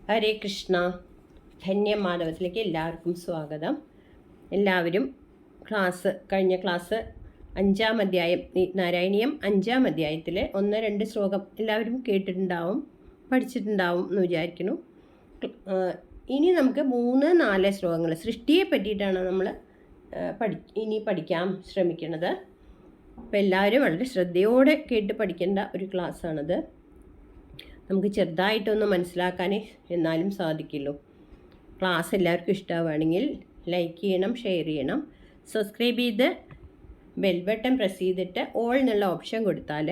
ഹരേ കൃഷ്ണ. ധന്യമാധവത്തിലേക്ക് എല്ലാവർക്കും സ്വാഗതം. എല്ലാവരും കഴിഞ്ഞ ക്ലാസ് 5-ാം അധ്യായം നാരായണീയം 5-ാം അധ്യായത്തിലെ 1-2 ശ്ലോകം എല്ലാവരും കേട്ടിട്ടുണ്ടാവും, പഠിച്ചിട്ടുണ്ടാവും എന്ന് വിചാരിക്കുന്നു. ഇനി നമുക്ക് 3-4 ശ്ലോകങ്ങൾ സൃഷ്ടിയെ പറ്റിയിട്ടാണ് നമ്മൾ ഇനി പഠിക്കാൻ ശ്രമിക്കുന്നത്. അപ്പോൾ എല്ലാവരും വളരെ ശ്രദ്ധയോടെ കേട്ട് പഠിക്കേണ്ട ഒരു ക്ലാസ്സാണിത്. നമുക്ക് ചെറുതായിട്ടൊന്ന് മനസ്സിലാക്കാനേ എന്നാലും സാധിക്കുള്ളൂ. ക്ലാസ് എല്ലാവർക്കും ഇഷ്ടമാവുകയാണെങ്കിൽ ലൈക്ക് ചെയ്യണം, ഷെയർ ചെയ്യണം, സബ്സ്ക്രൈബ് ചെയ്ത് ബെൽ ബട്ടൺ പ്രസ് ചെയ്തിട്ട് ഓൾ എന്നുള്ള ഓപ്ഷൻ കൊടുത്താൽ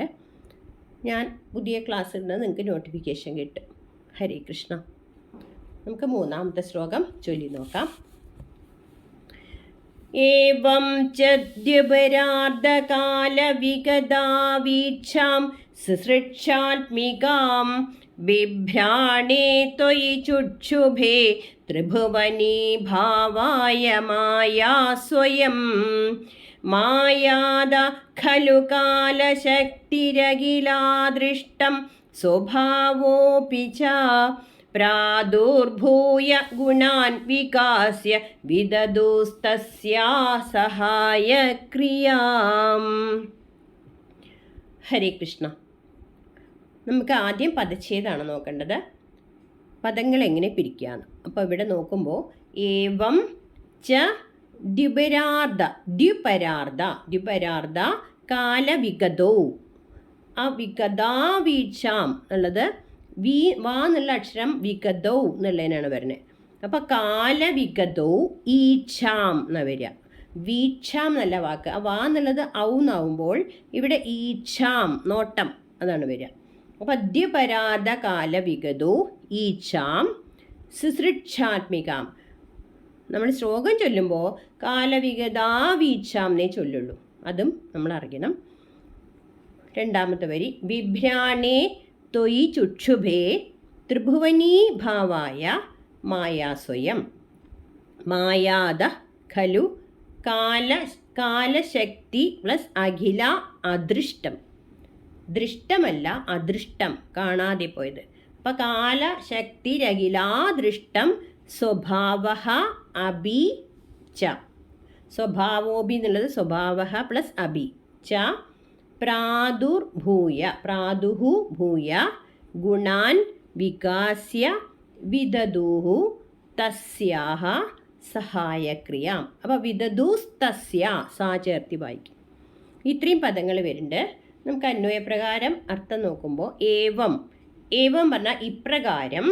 ഞാൻ പുതിയ ക്ലാസ് ഇടുന്നത് നിങ്ങൾക്ക് നോട്ടിഫിക്കേഷൻ കിട്ടും. ഹരേ കൃഷ്ണ. നമുക്ക് 3-ാമത്തെ ശ്ലോകം ചൊല്ലി നോക്കാം. ഏവം ചദ്യപരാർദ്ധകാലവിഗതാവീക്ഷാം സൃക്ഷാത്മികാം ബിഭ്രാണേ ത്വയി ചുക്ഷുഭേ ത്രിഭുവനീ ഭാവായ മായാ സ്വയം മായാദ ഖലു കാലശക്തിരഖിലാദൃഷ്ടം സ്വഭാവോപി ച പ്രാദുർഭൂയ ഗുണാൻ വികാസ്യ വിദദുസ്തസ്യാ സഹായക്രിയാം. ഹരേ കൃഷ്ണ. നമുക്ക് ആദ്യം പദച്ഛേദമാണ് നോക്കേണ്ടത്. പദങ്ങൾ എങ്ങനെ പിരിക്കാന്ന്. അപ്പോൾ ഇവിടെ നോക്കുമ്പോൾ ഏവം ച ദ്വിപരാർദ്ധ കാലവിഗതോ. ആ വിഗതാവീക്ഷാം എന്നുള്ളത് വാ എന്നുള്ള അക്ഷരം വിഗതോ എന്നുള്ളതിനാണ് വരുന്നത്. അപ്പോൾ കാലവിഗതോ ഈക്ഷാം എന്നാണ് വരിക. വീക്ഷാം എന്നല്ല വാക്ക്. ആ വാ എന്നുള്ളത് ഔ എന്നാവുമ്പോൾ ഇവിടെ ഈക്ഷാം നോട്ടം അതാണ് വരിക. അപ്പോൾ ദ്വിപരാർദ്ധ കാലവിഗതോ ഈക്ഷാം ശുശ്രൂഷാത്മികാം. നമ്മൾ ശ്ലോകം ചൊല്ലുമ്പോൾ കാലവിഗതാവീക്ഷാം എന്നേ ചൊല്ലുള്ളൂ. അതും നമ്മൾ അറിയണം. 2-ാമത്തെ വരി ബിഭ്രാണേ ത്വയി ചുക്ഷുഭേ ത്രിഭുവനീ ഭാവായ മായാസ്വയം മായാദ ഖലു കാലശക്തി പ്ലസ് അഖില അദൃഷ്ടം. ദൃഷ്ടമല്ല അദൃഷ്ടം, കാണാതെ പോയത്. അപ്പം കാലശക്തിരഖിലാദൃഷ്ടം സ്വഭാവ അഭി ച. സ്വഭാവോഭി എന്നുള്ളത് സ്വഭാവ പ്ലസ് അഭി ച പ്രാദുഹു ഭൂയ ഗുണാൻ വികാസ്യ വിദദുഹു തസ്യാഹ സഹായക്രിയാം. അപ്പോൾ വിദദുസ്തസ്യ സാ ചേർത്തി വായിക്കും. ഇത്രയും പദങ്ങൾ വരുന്നുണ്ട്. നമുക്ക് അന്വയപ്രകാരം അർത്ഥം നോക്കുമ്പോൾ ഏവം പറഞ്ഞാൽ ഇപ്രകാരം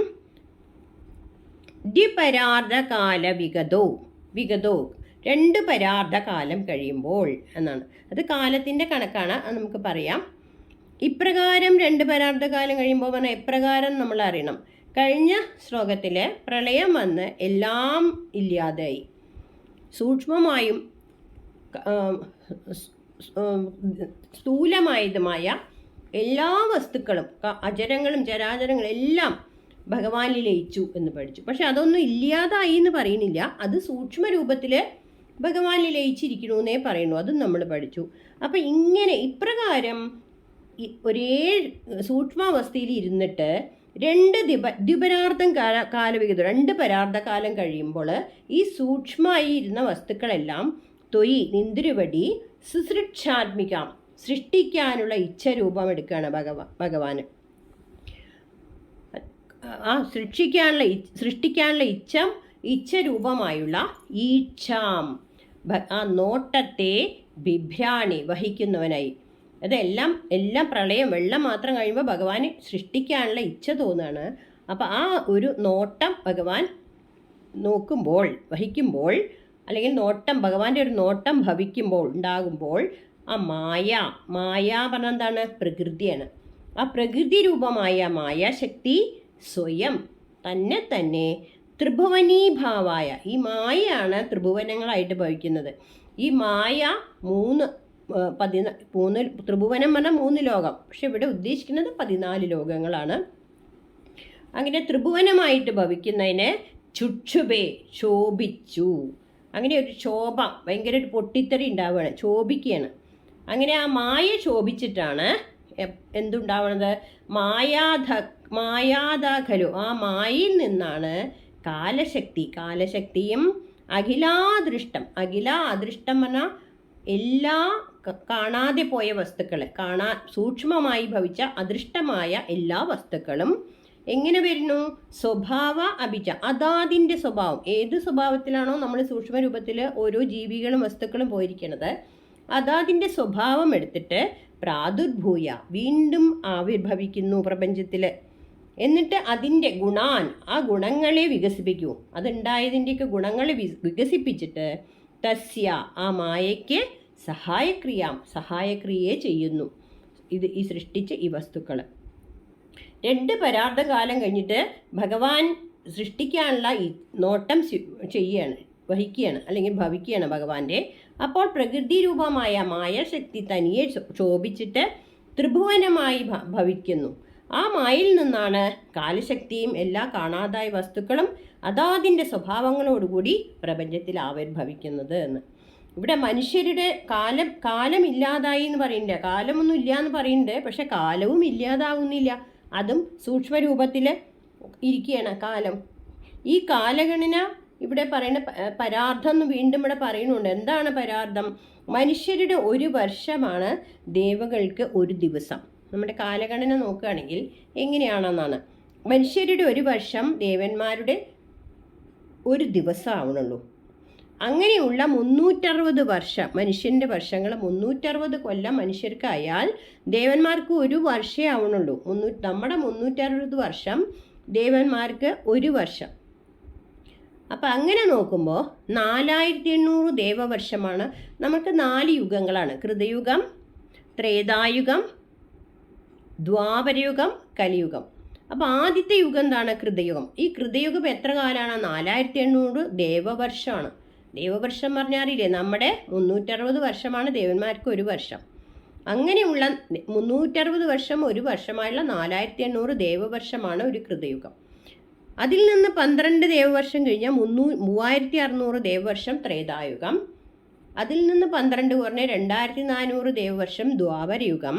ദ്വിപരാർദ്ധകാല വിഗതോ 2 പരാർദ്ധകാലം കഴിയുമ്പോൾ എന്നാണ്. അത് കാലത്തിൻ്റെ കണക്കാണ്, അത് നമുക്ക് പറയാം. ഇപ്രകാരം 2 പരാർദ്ധകാലം കഴിയുമ്പോൾ പറഞ്ഞാൽ എപ്രകാരം നമ്മൾ അറിയണം. കഴിഞ്ഞ ശ്ലോകത്തിൽ പ്രളയം വന്ന് എല്ലാം ഇല്ലാതായി. സൂക്ഷ്മമായും സ്ഥൂലമായതുമായ എല്ലാ വസ്തുക്കളും അചരങ്ങളും ചരാചരങ്ങളും എല്ലാം ഭഗവാനിൽ ലയിച്ചു എന്ന് പഠിച്ചു. പക്ഷെ അതൊന്നും ഇല്ലാതായി എന്ന് പറയുന്നില്ല. അത് സൂക്ഷ്മ രൂപത്തിൽ ഭഗവാനിൽ ലയിച്ചിരിക്കണു എന്നേ പറയുന്നു. അതും നമ്മൾ പഠിച്ചു. അപ്പം ഇങ്ങനെ ഇപ്രകാരം ഒരേ സൂക്ഷ്മാവസ്ഥയിൽ ഇരുന്നിട്ട് 2 ദ്വിപരാർദ്ധം കാലവിഗതം 2 പരാർദ്ധകാലം കഴിയുമ്പോൾ ഈ സൂക്ഷ്മമായി ഇരുന്ന വസ്തുക്കളെല്ലാം ത്വയി നിന്തിരുവടി ശുശ്രൂഷാത്മികം സൃഷ്ടിക്കാനുള്ള ഇച്ഛരൂപം എടുക്കുകയാണ് ഭഗവാന്. ആ സൃഷ്ടിക്കാനുള്ള ഇച്ഛരൂപമായുള്ള ഈക്ഷാം ആ നോട്ടത്തെ ബിഭ്രാണി വഹിക്കുന്നവനായി. അതെല്ലാം പ്രളയം വെള്ളം മാത്രം കഴിയുമ്പോൾ ഭഗവാന് സൃഷ്ടിക്കാനുള്ള ഇച്ഛ തോന്നുകയാണ്. അപ്പോൾ ആ ഒരു നോട്ടം ഭഗവാൻ വഹിക്കുമ്പോൾ അല്ലെങ്കിൽ ഭഗവാന്റെ ഒരു നോട്ടം ഉണ്ടാകുമ്പോൾ ആ മായ പറഞ്ഞാൽ എന്താണ്? പ്രകൃതിയാണ്. ആ പ്രകൃതി രൂപമായ മായാശക്തി സ്വയം തന്നെ ത്രിഭുവനീ ഭാവായ ഈ മായയാണ് ത്രിഭുവനങ്ങളായിട്ട് ഭവിക്കുന്നത്. ഈ മായ 3 ത്രിഭുവനം പറഞ്ഞാൽ 3 ലോകം. പക്ഷെ ഇവിടെ ഉദ്ദേശിക്കുന്നത് 14 ലോകങ്ങളാണ്. അങ്ങനെ ത്രിഭുവനമായിട്ട് ഭവിക്കുന്നതിന് ചുക്ഷുഭേ ശോഭിച്ചു. അങ്ങനെ ഒരു ശോഭ, ഭയങ്കര ഒരു പൊട്ടിത്തെറി ഉണ്ടാവുകയാണ്, ശോഭിക്കുകയാണ്. അങ്ങനെ ആ മായ ശോഭിച്ചിട്ടാണ് എന്തുണ്ടാവണത്? മായാദാഖലു, ആ മായയിൽ നിന്നാണ് കാലശക്തിയും അഖിലാദൃഷ്ടം പറഞ്ഞാൽ എല്ലാ കാണാതെ പോയ വസ്തുക്കൾ, സൂക്ഷ്മമായി ഭവിച്ച അദൃഷ്ടമായ എല്ലാ വസ്തുക്കളും എങ്ങനെ വരുന്നു? സ്വഭാവ അഭിജ, അതാതിൻ്റെ സ്വഭാവം. ഏത് സ്വഭാവത്തിലാണോ നമ്മൾ സൂക്ഷ്മരൂപത്തിൽ ഓരോ ജീവികളും വസ്തുക്കളും പോയിരിക്കുന്നത്, അതാതിൻ്റെ സ്വഭാവം എടുത്തിട്ട് പ്രാദുർഭൂയ, വീണ്ടും ആവിർഭവിക്കുന്നു പ്രപഞ്ചത്തിൽ. എന്നിട്ട് അതിൻ്റെ ആ ഗുണങ്ങളെ വികസിപ്പിക്കൂ. അതുണ്ടായതിൻ്റെയൊക്കെ ഗുണങ്ങളെ വികസിപ്പിച്ചിട്ട് തസ്യ, ആ മായയ്ക്ക് സഹായക്രിയയെ ചെയ്യുന്നു. ഈ സൃഷ്ടിച്ച് ഈ വസ്തുക്കൾ 2 പരാർത്ഥ കാലം കഴിഞ്ഞിട്ട് ഭഗവാൻ സൃഷ്ടിക്കാനുള്ള ഈ നോട്ടം വഹിക്കുകയാണ് അല്ലെങ്കിൽ ഭവിക്കുകയാണ് ഭഗവാന്റെ. അപ്പോൾ പ്രകൃതി രൂപമായ മായാശക്തി തനിയെ ശോഭിച്ചിട്ട് ത്രിഭുവനമായി ഭവിക്കുന്നു. ആ മായയിൽ നിന്നാണ് കാലശക്തിയും എല്ലാ കാണാതായ വസ്തുക്കളും അതാതിൻ്റെ സ്വഭാവങ്ങളോടുകൂടി പ്രപഞ്ചത്തിൽ ആവിർഭവിക്കുന്നത് എന്ന്. ഇവിടെ മനുഷ്യരുടെ കാലമില്ലാതായി എന്ന് പറയുന്നുണ്ട്, കാലമൊന്നും ഇല്ല എന്ന് പറയുന്നുണ്ട്. പക്ഷെ കാലവും ഇല്ലാതാവുന്നില്ല, അതും സൂക്ഷ്മരൂപത്തിൽ ഇരിക്കുകയാണ് കാലം. ഈ കാലഗണന ഇവിടെ പറയുന്ന പരാർത്ഥം എന്ന് വീണ്ടും ഇവിടെ പറയുന്നുണ്ട്. എന്താണ് പരാർത്ഥം? മനുഷ്യരുടെ 1 വർഷമാണ് ദേവകൾക്ക് 1 ദിവസം. നമ്മുടെ കാലഗണന നോക്കുകയാണെങ്കിൽ എങ്ങനെയാണെന്നാണ്, മനുഷ്യരുടെ 1 വർഷം ദേവന്മാരുടെ 1 ദിവസം ആവണുള്ളൂ. അങ്ങനെയുള്ള 360 വർഷം, മനുഷ്യൻ്റെ വർഷങ്ങൾ 360 കൊല്ലം മനുഷ്യർക്കായാൽ ദേവന്മാർക്ക് 1 വർഷമേ ആവണുള്ളൂ. നമ്മുടെ 360 വർഷം ദേവന്മാർക്ക് 1 വർഷം. അപ്പം അങ്ങനെ നോക്കുമ്പോൾ 4800 ദേവവർഷമാണ്. നമുക്ക് 4 യുഗങ്ങളാണ്: കൃതയുഗം, ത്രേതായുഗം, ദ്വാപരയുഗം, കലിയുഗം. അപ്പോൾ ആദ്യത്തെ യുഗം എന്താണ്? കൃതയുഗം. ഈ കൃതയുഗം എത്ര കാലമാണ്? 4800 ദേവവർഷമാണ്. ദേവവർഷം പറഞ്ഞാൽ അറിയില്ലേ, നമ്മുടെ 360 വർഷമാണ് ദേവന്മാർക്ക് 1 വർഷം. അങ്ങനെയുള്ള 360 വർഷം 1 വർഷമായുള്ള 4800 ദേവവർഷമാണ് ഒരു കൃതയുഗം. അതിൽ നിന്ന് 12 ദേവവർഷം കഴിഞ്ഞാൽ 3600 ദേവവർഷം ത്രേതായുഗം. അതിൽ നിന്ന് 12 കുറഞ്ഞ് 2400 ദേവവർഷം ദ്വാപരയുഗം.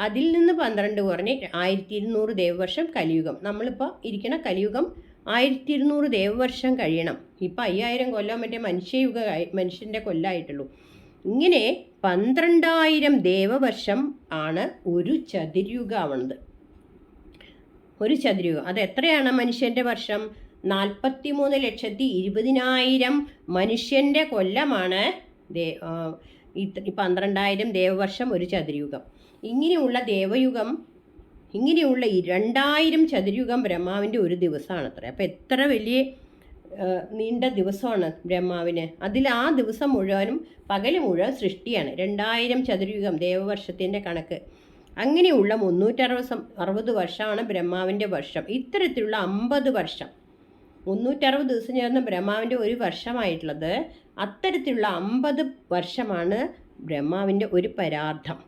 അതിൽ നിന്ന് 12 കുറഞ്ഞ് 1200 ദേവവർഷം കലിയുഗം. നമ്മളിപ്പോൾ ഇരിക്കുന്ന കലിയുഗം 1200 ദേവവർഷം കഴിയണം. ഇപ്പം 5000 കൊല്ലം മറ്റേ മനുഷ്യൻ്റെ കൊല്ലമായിട്ടുള്ളൂ. ഇങ്ങനെ 12000 ദേവവർഷം ആണ് ഒരു ചതുര്യുഗമാവുന്നത്. ഒരു ചതുര്യുഗം അത് എത്രയാണ്? മനുഷ്യൻ്റെ വർഷം 43,20,000 മനുഷ്യൻ്റെ കൊല്ലമാണ് ഈ 12000 ദേവവർഷം ഒരു ചതുര്യുഗം. ഇങ്ങനെയുള്ള ദേവയുഗം, ഇങ്ങനെയുള്ള ഈ 2000 ചതുര്യുഗം ബ്രഹ്മാവിൻ്റെ 1 ദിവസമാണ് അത്ര. അപ്പോൾ എത്ര വലിയ നീണ്ട ദിവസമാണ് ബ്രഹ്മാവിന്. അതിൽ ആ ദിവസം മുഴുവനും പകൽ മുഴുവൻ സൃഷ്ടിയാണ്. 2000 ചതുര്യുഗം ദേവവർഷത്തിൻ്റെ കണക്ക്. അങ്ങനെയുള്ള 360 വർഷമാണ് ബ്രഹ്മാവിൻ്റെ വർഷം. ഇത്തരത്തിലുള്ള 50 വർഷം, 360 ദിവസം ചേർന്ന് ബ്രഹ്മാവിൻ്റെ 1 വർഷമായിട്ടുള്ളത്. അത്തരത്തിലുള്ള 50 വർഷമാണ് ബ്രഹ്മാവിൻ്റെ ഒരു പരാർത്ഥം.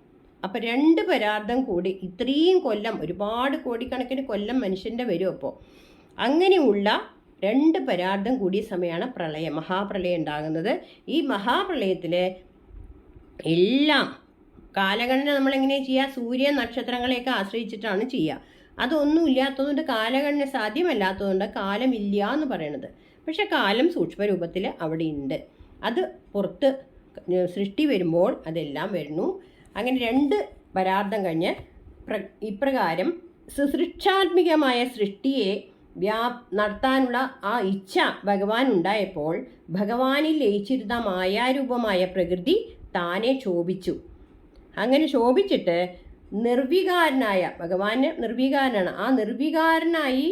അപ്പം 2 പരാർത്ഥം കൂടി ഇത്രയും കൊല്ലം, ഒരുപാട് കോടിക്കണക്കിന് കൊല്ലം മനുഷ്യൻ്റെ വരും. അപ്പോൾ അങ്ങനെയുള്ള 2 പരാർത്ഥം കൂടിയ സമയമാണ് പ്രളയം, മഹാപ്രളയം ഉണ്ടാകുന്നത്. ഈ മഹാപ്രളയത്തിൽ എല്ലാം കാലഗണന നമ്മളെങ്ങനെ ചെയ്യുക? സൂര്യ നക്ഷത്രങ്ങളെയൊക്കെ ആശ്രയിച്ചിട്ടാണ് ചെയ്യുക. അതൊന്നും ഇല്ലാത്തതുകൊണ്ട്, കാലഗണന സാധ്യമല്ലാത്തതുകൊണ്ട് കാലമില്ല എന്ന് പറയണത്. പക്ഷെ കാലം സൂക്ഷ്മരൂപത്തിൽ അവിടെ ഉണ്ട്. അത് പുറത്ത് സൃഷ്ടി വരുമ്പോൾ അതെല്ലാം വരുന്നു. അങ്ങനെ 2 പരാർത്ഥം കഴിഞ്ഞ് ഇപ്രകാരം സൃഷ്ടാത്മികമായ സൃഷ്ടിയെ നടത്താനുള്ള ആ ഇച്ഛ ഭഗവാൻ ഉണ്ടായപ്പോൾ ഭഗവാനിൽ ലയിച്ചിരുന്ന മായാരൂപമായ പ്രകൃതി താനെ ശോഭിച്ചു. അങ്ങനെ ശോഭിച്ചിട്ട് നിർവികാരനായ ഭഗവാന് നിർവികാരനാണ്. ആ നിർവികാരനായി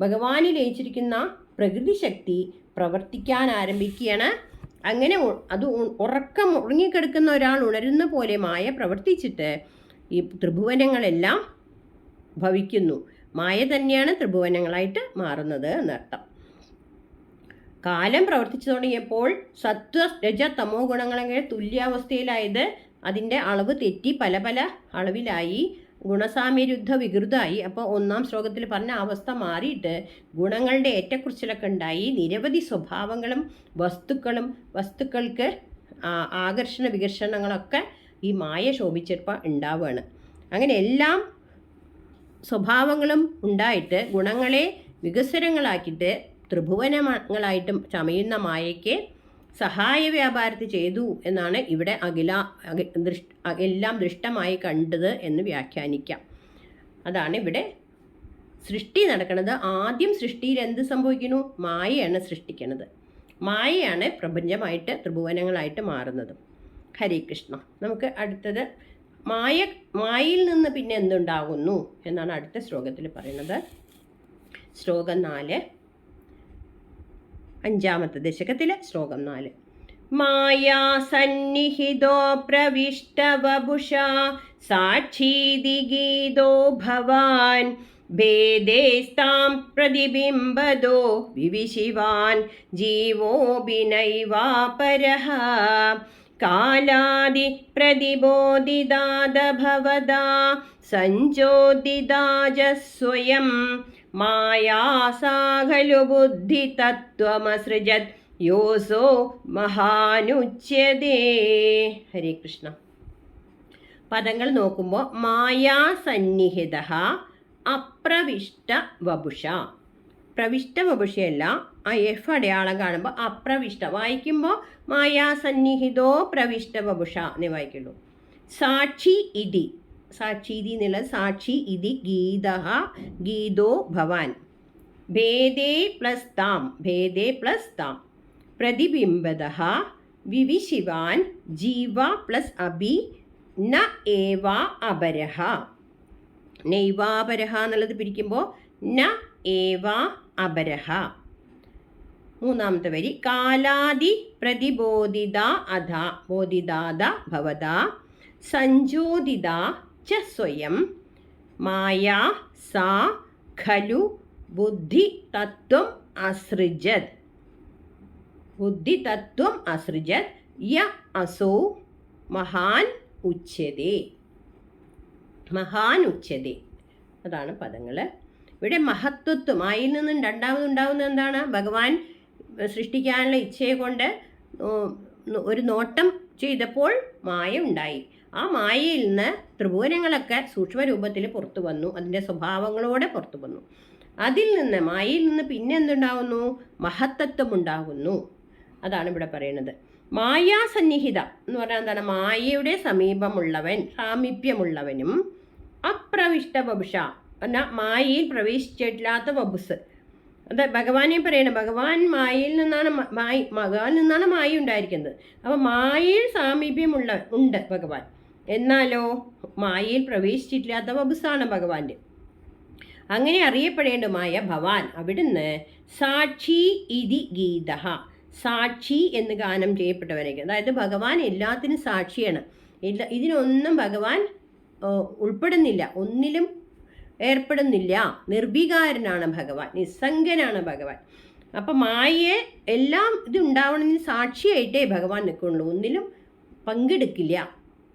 ഭഗവാനിൽ ലയിച്ചിരിക്കുന്ന പ്രകൃതി ശക്തി പ്രവർത്തിക്കാൻ ആരംഭിക്കുകയാണ്. അങ്ങനെ അത് ഉറങ്ങിക്കിടക്കുന്ന ഒരാൾ ഉണരുന്ന പോലെ മായ പ്രവർത്തിച്ചിട്ട് ഈ ത്രിഭുവനങ്ങളെല്ലാം ഭവിക്കുന്നു. മായ തന്നെയാണ് ത്രിഭുവനങ്ങളായിട്ട് മാറുന്നത് എന്നർത്ഥം. കാലം പ്രവർത്തിച്ചു തുടങ്ങിയപ്പോൾ സത്വ രജ തമോ ഗുണങ്ങളെങ്ങനെ തുല്യാവസ്ഥയിലായത് അതിൻ്റെ അളവ് തെറ്റി പല പല അളവിലായി, ഗുണസാമ്യരുദ്ധ വികൃതമായി. അപ്പോൾ 1-ാം ശ്ലോകത്തിൽ പറഞ്ഞ അവസ്ഥ മാറിയിട്ട് ഗുണങ്ങളുടെ ഏറ്റക്കുറിച്ചിലൊക്കെ ഉണ്ടായി. നിരവധി സ്വഭാവങ്ങളും വസ്തുക്കൾക്ക് ആകർഷണ വികർഷണങ്ങളൊക്കെ ഈ മായ ശോഭിച്ചപ്പോൾ ഉണ്ടാവുകയാണ്. അങ്ങനെ എല്ലാം സ്വഭാവങ്ങളും ഉണ്ടായിട്ട് ഗുണങ്ങളെ വികസ്വരങ്ങളാക്കിയിട്ട് ത്രിഭുവനങ്ങളായിട്ടും ചമയുന്ന മായയ്ക്ക് സഹായ വ്യാപാരത്തിൽ ചെയ്തു എന്നാണ് ഇവിടെ എല്ലാം ദൃഷ്ടമായി കണ്ടത് എന്ന് വ്യാഖ്യാനിക്കാം. അതാണ് ഇവിടെ സൃഷ്ടി നടക്കുന്നത്. ആദ്യം സൃഷ്ടിയിൽ എന്ത് സംഭവിക്കുന്നു? മായയാണ് സൃഷ്ടിക്കുന്നത്. മായയാണ് പ്രപഞ്ചമായിട്ട് ത്രിഭുവനങ്ങളായിട്ട് മാറുന്നത്. ഹരേ കൃഷ്ണ. നമുക്ക് അടുത്തത് മായയിൽ നിന്ന് പിന്നെ എന്തുണ്ടാകുന്നു എന്നാണ് അടുത്ത ശ്ലോകത്തിൽ പറയുന്നത്. ശ്ലോകം 4, 5ാമത്തെ ദശകത്തിലെ ശ്ലോകം 4. മായാ സന്നിഹിതോ പ്രവിഷ്ടവപുഷാ സാക്ഷീതി ഗീതോ ഭവാൻ ഭേദേസ്താം പ്രതിബിംബദോ വിവിശിവാൻ ജീവോഭിനൈവാപരഃ കാലാദി പ്രതിബോധിതാദ ഭവദാ സഞ്ജോതിദാജ സ്വയം മായാസാഖലു ബുദ്ധി തത്വമസൃജത് യോസോ മഹാനുച്യതേ. ഹരേ കൃഷ്ണ. പദങ്ങൾ നോക്കുമ്പോൾ മായാസന്നിഹിത അപ്രവിഷ്ട വപുഷ. പ്രവിഷ്ട വപുഷയല്ല, ആ എഫ് അടയാളം കാണുമ്പോൾ അപ്രവിഷ്ട വായിക്കുമ്പോൾ മായാസന്നിഹിതോ പ്രവിഷ്ട വപുഷ എന്നേ വായിക്കുള്ളൂ. സാക്ഷി ഇതി, സാക്ഷി ഇതി എന്നുള്ളത് സാക്ഷി ഇതി ഗീതോ ഭവാൻ ഭേദേ പ്ലസ് താം, ഭേദേ പ്ലസ് താം പ്രതിബിംബദ വിവിശിവാൻ ജീവ പ്ലസ് അഭി ന ഏവ അപരഹ. നൈവാപരഹ എന്നുള്ളത് പിരിക്കുമ്പോൾ ന ഏവ അപരഹ. 3ാമത്തെ വരി കാലാദി പ്രതിബോധിത അധ ബോധിതാദ ഭവദ സഞ്ജോതിത ച സ്വയം മായാ സാ ഖലു ബുദ്ധി തത്വം അസൃജത്. ബുദ്ധി തത്വം അസൃജത് യ അസോ മഹാൻ ഉച്യതേ. മഹാൻ ഉച്യതേ. അതാണ് പദങ്ങൾ. ഇവിടെ മഹത്വത്വം മായയിൽ നിന്നും രണ്ടാമതുണ്ടാകുന്നത് എന്താണ്? ഭഗവാൻ സൃഷ്ടിക്കാനുള്ള ഇച്ഛയെ കൊണ്ട് ഒരു നോട്ടം ചെയ്തപ്പോൾ മായ ഉണ്ടായി. ആ മായയിൽ നിന്ന് ത്രിഭുവനങ്ങളൊക്കെ സൂക്ഷ്മരൂപത്തിൽ പുറത്തു വന്നു, അതിൻ്റെ സ്വഭാവങ്ങളോടെ പുറത്തു വന്നു. അതിൽ നിന്ന് മായയിൽ നിന്ന് പിന്നെ എന്തുണ്ടാകുന്നു? മഹത്തത്വം ഉണ്ടാകുന്നു. അതാണ് ഇവിടെ പറയുന്നത്. മായാസന്നിഹിത എന്ന് പറഞ്ഞാൽ എന്താണ്? മായയുടെ സമീപമുള്ളവൻ, സാമീപ്യമുള്ളവനും അപ്രവിഷ്ട വപുഷ എന്നാൽ മായയിൽ പ്രവേശിച്ചിട്ടില്ലാത്ത വപുസ്. അത് ഭഗവാനെ പറയണം. ഭഗവാൻ മായയിൽ നിന്നാണ് ഭഗവാനിൽ നിന്നാണ് മായ ഉണ്ടായിരിക്കുന്നത്. അപ്പോൾ മായയിൽ സാമീപ്യമുള്ള ഉണ്ട് ഭഗവാൻ, എന്നാലോ മായയിൽ പ്രവേശിച്ചിട്ടില്ലാത്ത വപുസാണ് ഭഗവാന്റെ. അങ്ങനെ അറിയപ്പെടേണ്ടതുമായ ഭവാൻ അവിടുന്ന് സാക്ഷി ഇതി ഗീത, സാക്ഷി എന്ന് ഗാനം ചെയ്യപ്പെട്ടവരൊക്കെ. അതായത് ഭഗവാൻ എല്ലാത്തിനും സാക്ഷിയാണ്. ഇതിനൊന്നും ഭഗവാൻ ഉൾപ്പെടുന്നില്ല, ഒന്നിലും ഏർപ്പെടുന്നില്ല. നിർവികാരനാണ് ഭഗവാൻ, നിസ്സംഗനാണ് ഭഗവാൻ. അപ്പം മായയെ എല്ലാം ഇതുണ്ടാവണമെന്ന് സാക്ഷിയായിട്ടേ ഭഗവാൻ നിൽക്കുള്ളൂ, ഒന്നിലും പങ്കെടുക്കില്ല.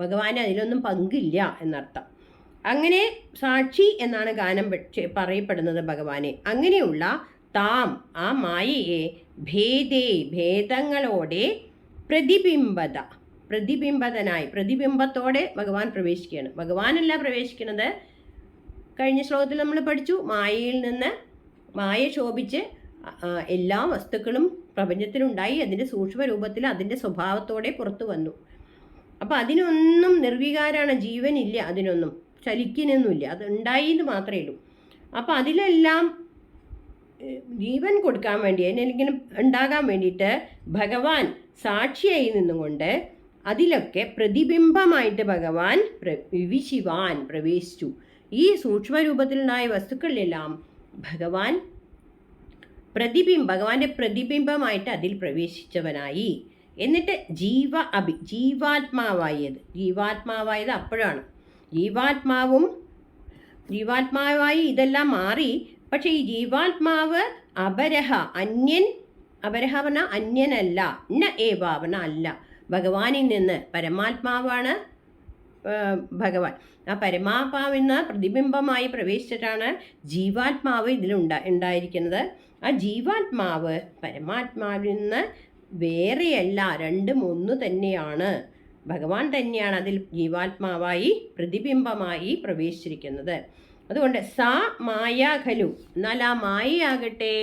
ഭഗവാന് അതിലൊന്നും പങ്കില്ല എന്നർത്ഥം. അങ്ങനെ സാക്ഷി എന്നാണ് ഗാനം പറയപ്പെടുന്നത് ഭഗവാനെ. അങ്ങനെയുള്ള താം ആ മായയെ ഭേദേ ഭേദങ്ങളോടെ പ്രതിബിംബതനായി പ്രതിബിംബത്തോടെ ഭഗവാൻ പ്രവേശിക്കുകയാണ്. ഭഗവാനല്ല പ്രവേശിക്കുന്നത്. കഴിഞ്ഞ ശ്ലോകത്തിൽ നമ്മൾ പഠിച്ചു, മായയിൽ നിന്ന് മായ ശോഭിച്ച് എല്ലാ വസ്തുക്കളും പ്രപഞ്ചത്തിലുണ്ടായി, അതിൻ്റെ സൂക്ഷ്മരൂപത്തിൽ അതിൻ്റെ സ്വഭാവത്തോടെ പുറത്തു വന്നു. അപ്പം അതിനൊന്നും നിർവികാരാണ്, ജീവനില്ല, അതിനൊന്നും ചലിക്കുന്നൊന്നുമില്ല, അത് ഉണ്ടായി എന്ന് മാത്രമേ ഉള്ളൂ. അപ്പം അതിലെല്ലാം ജീവൻ കൊടുക്കാൻ വേണ്ടി, അതിനെങ്കിലും ഉണ്ടാകാൻ വേണ്ടിയിട്ട് ഭഗവാൻ സാക്ഷിയായി നിന്നുകൊണ്ട് അതിലൊക്കെ പ്രതിബിംബമായിട്ട് ഭഗവാൻ വിവിശിവാൻ പ്രവേശിച്ചു. ഈ സൂക്ഷ്മരൂപത്തിലുണ്ടായ വസ്തുക്കളിലെല്ലാം ഭഗവാൻ ഭഗവാന്റെ പ്രതിബിംബമായിട്ട് അതിൽ പ്രവേശിച്ചവനായി. എന്നിട്ട് ജീവാത്മാവായത് അപ്പോഴാണ്. ജീവാത്മാവായി ഇതെല്ലാം മാറി. പക്ഷെ ഈ ജീവാത്മാവ് അപരഹ പറഞ്ഞാൽ അന്യനല്ല, ന ഏവാവന അല്ല, ഭഗവാനിൽ നിന്ന് പരമാത്മാവാണ് ഭഗവാൻ. ആ പരമാത്മാവിൽ നിന്ന് പ്രതിബിംബമായി പ്രവേശിച്ചിട്ടാണ് ജീവാത്മാവ് ഉണ്ടായിരിക്കുന്നത്. ആ ജീവാത്മാവ് പരമാത്മാവിൽ നിന്ന് വേറെയല്ല, രണ്ടും ഒന്ന് തന്നെയാണ്. ഭഗവാൻ തന്നെയാണ് അതിൽ ജീവാത്മാവായി പ്രതിബിംബമായി പ്രവേശിച്ചിരിക്കുന്നത്. അതുകൊണ്ട് സാ മായ ഖലു, എന്നാൽ ആ മായയാകട്ടെ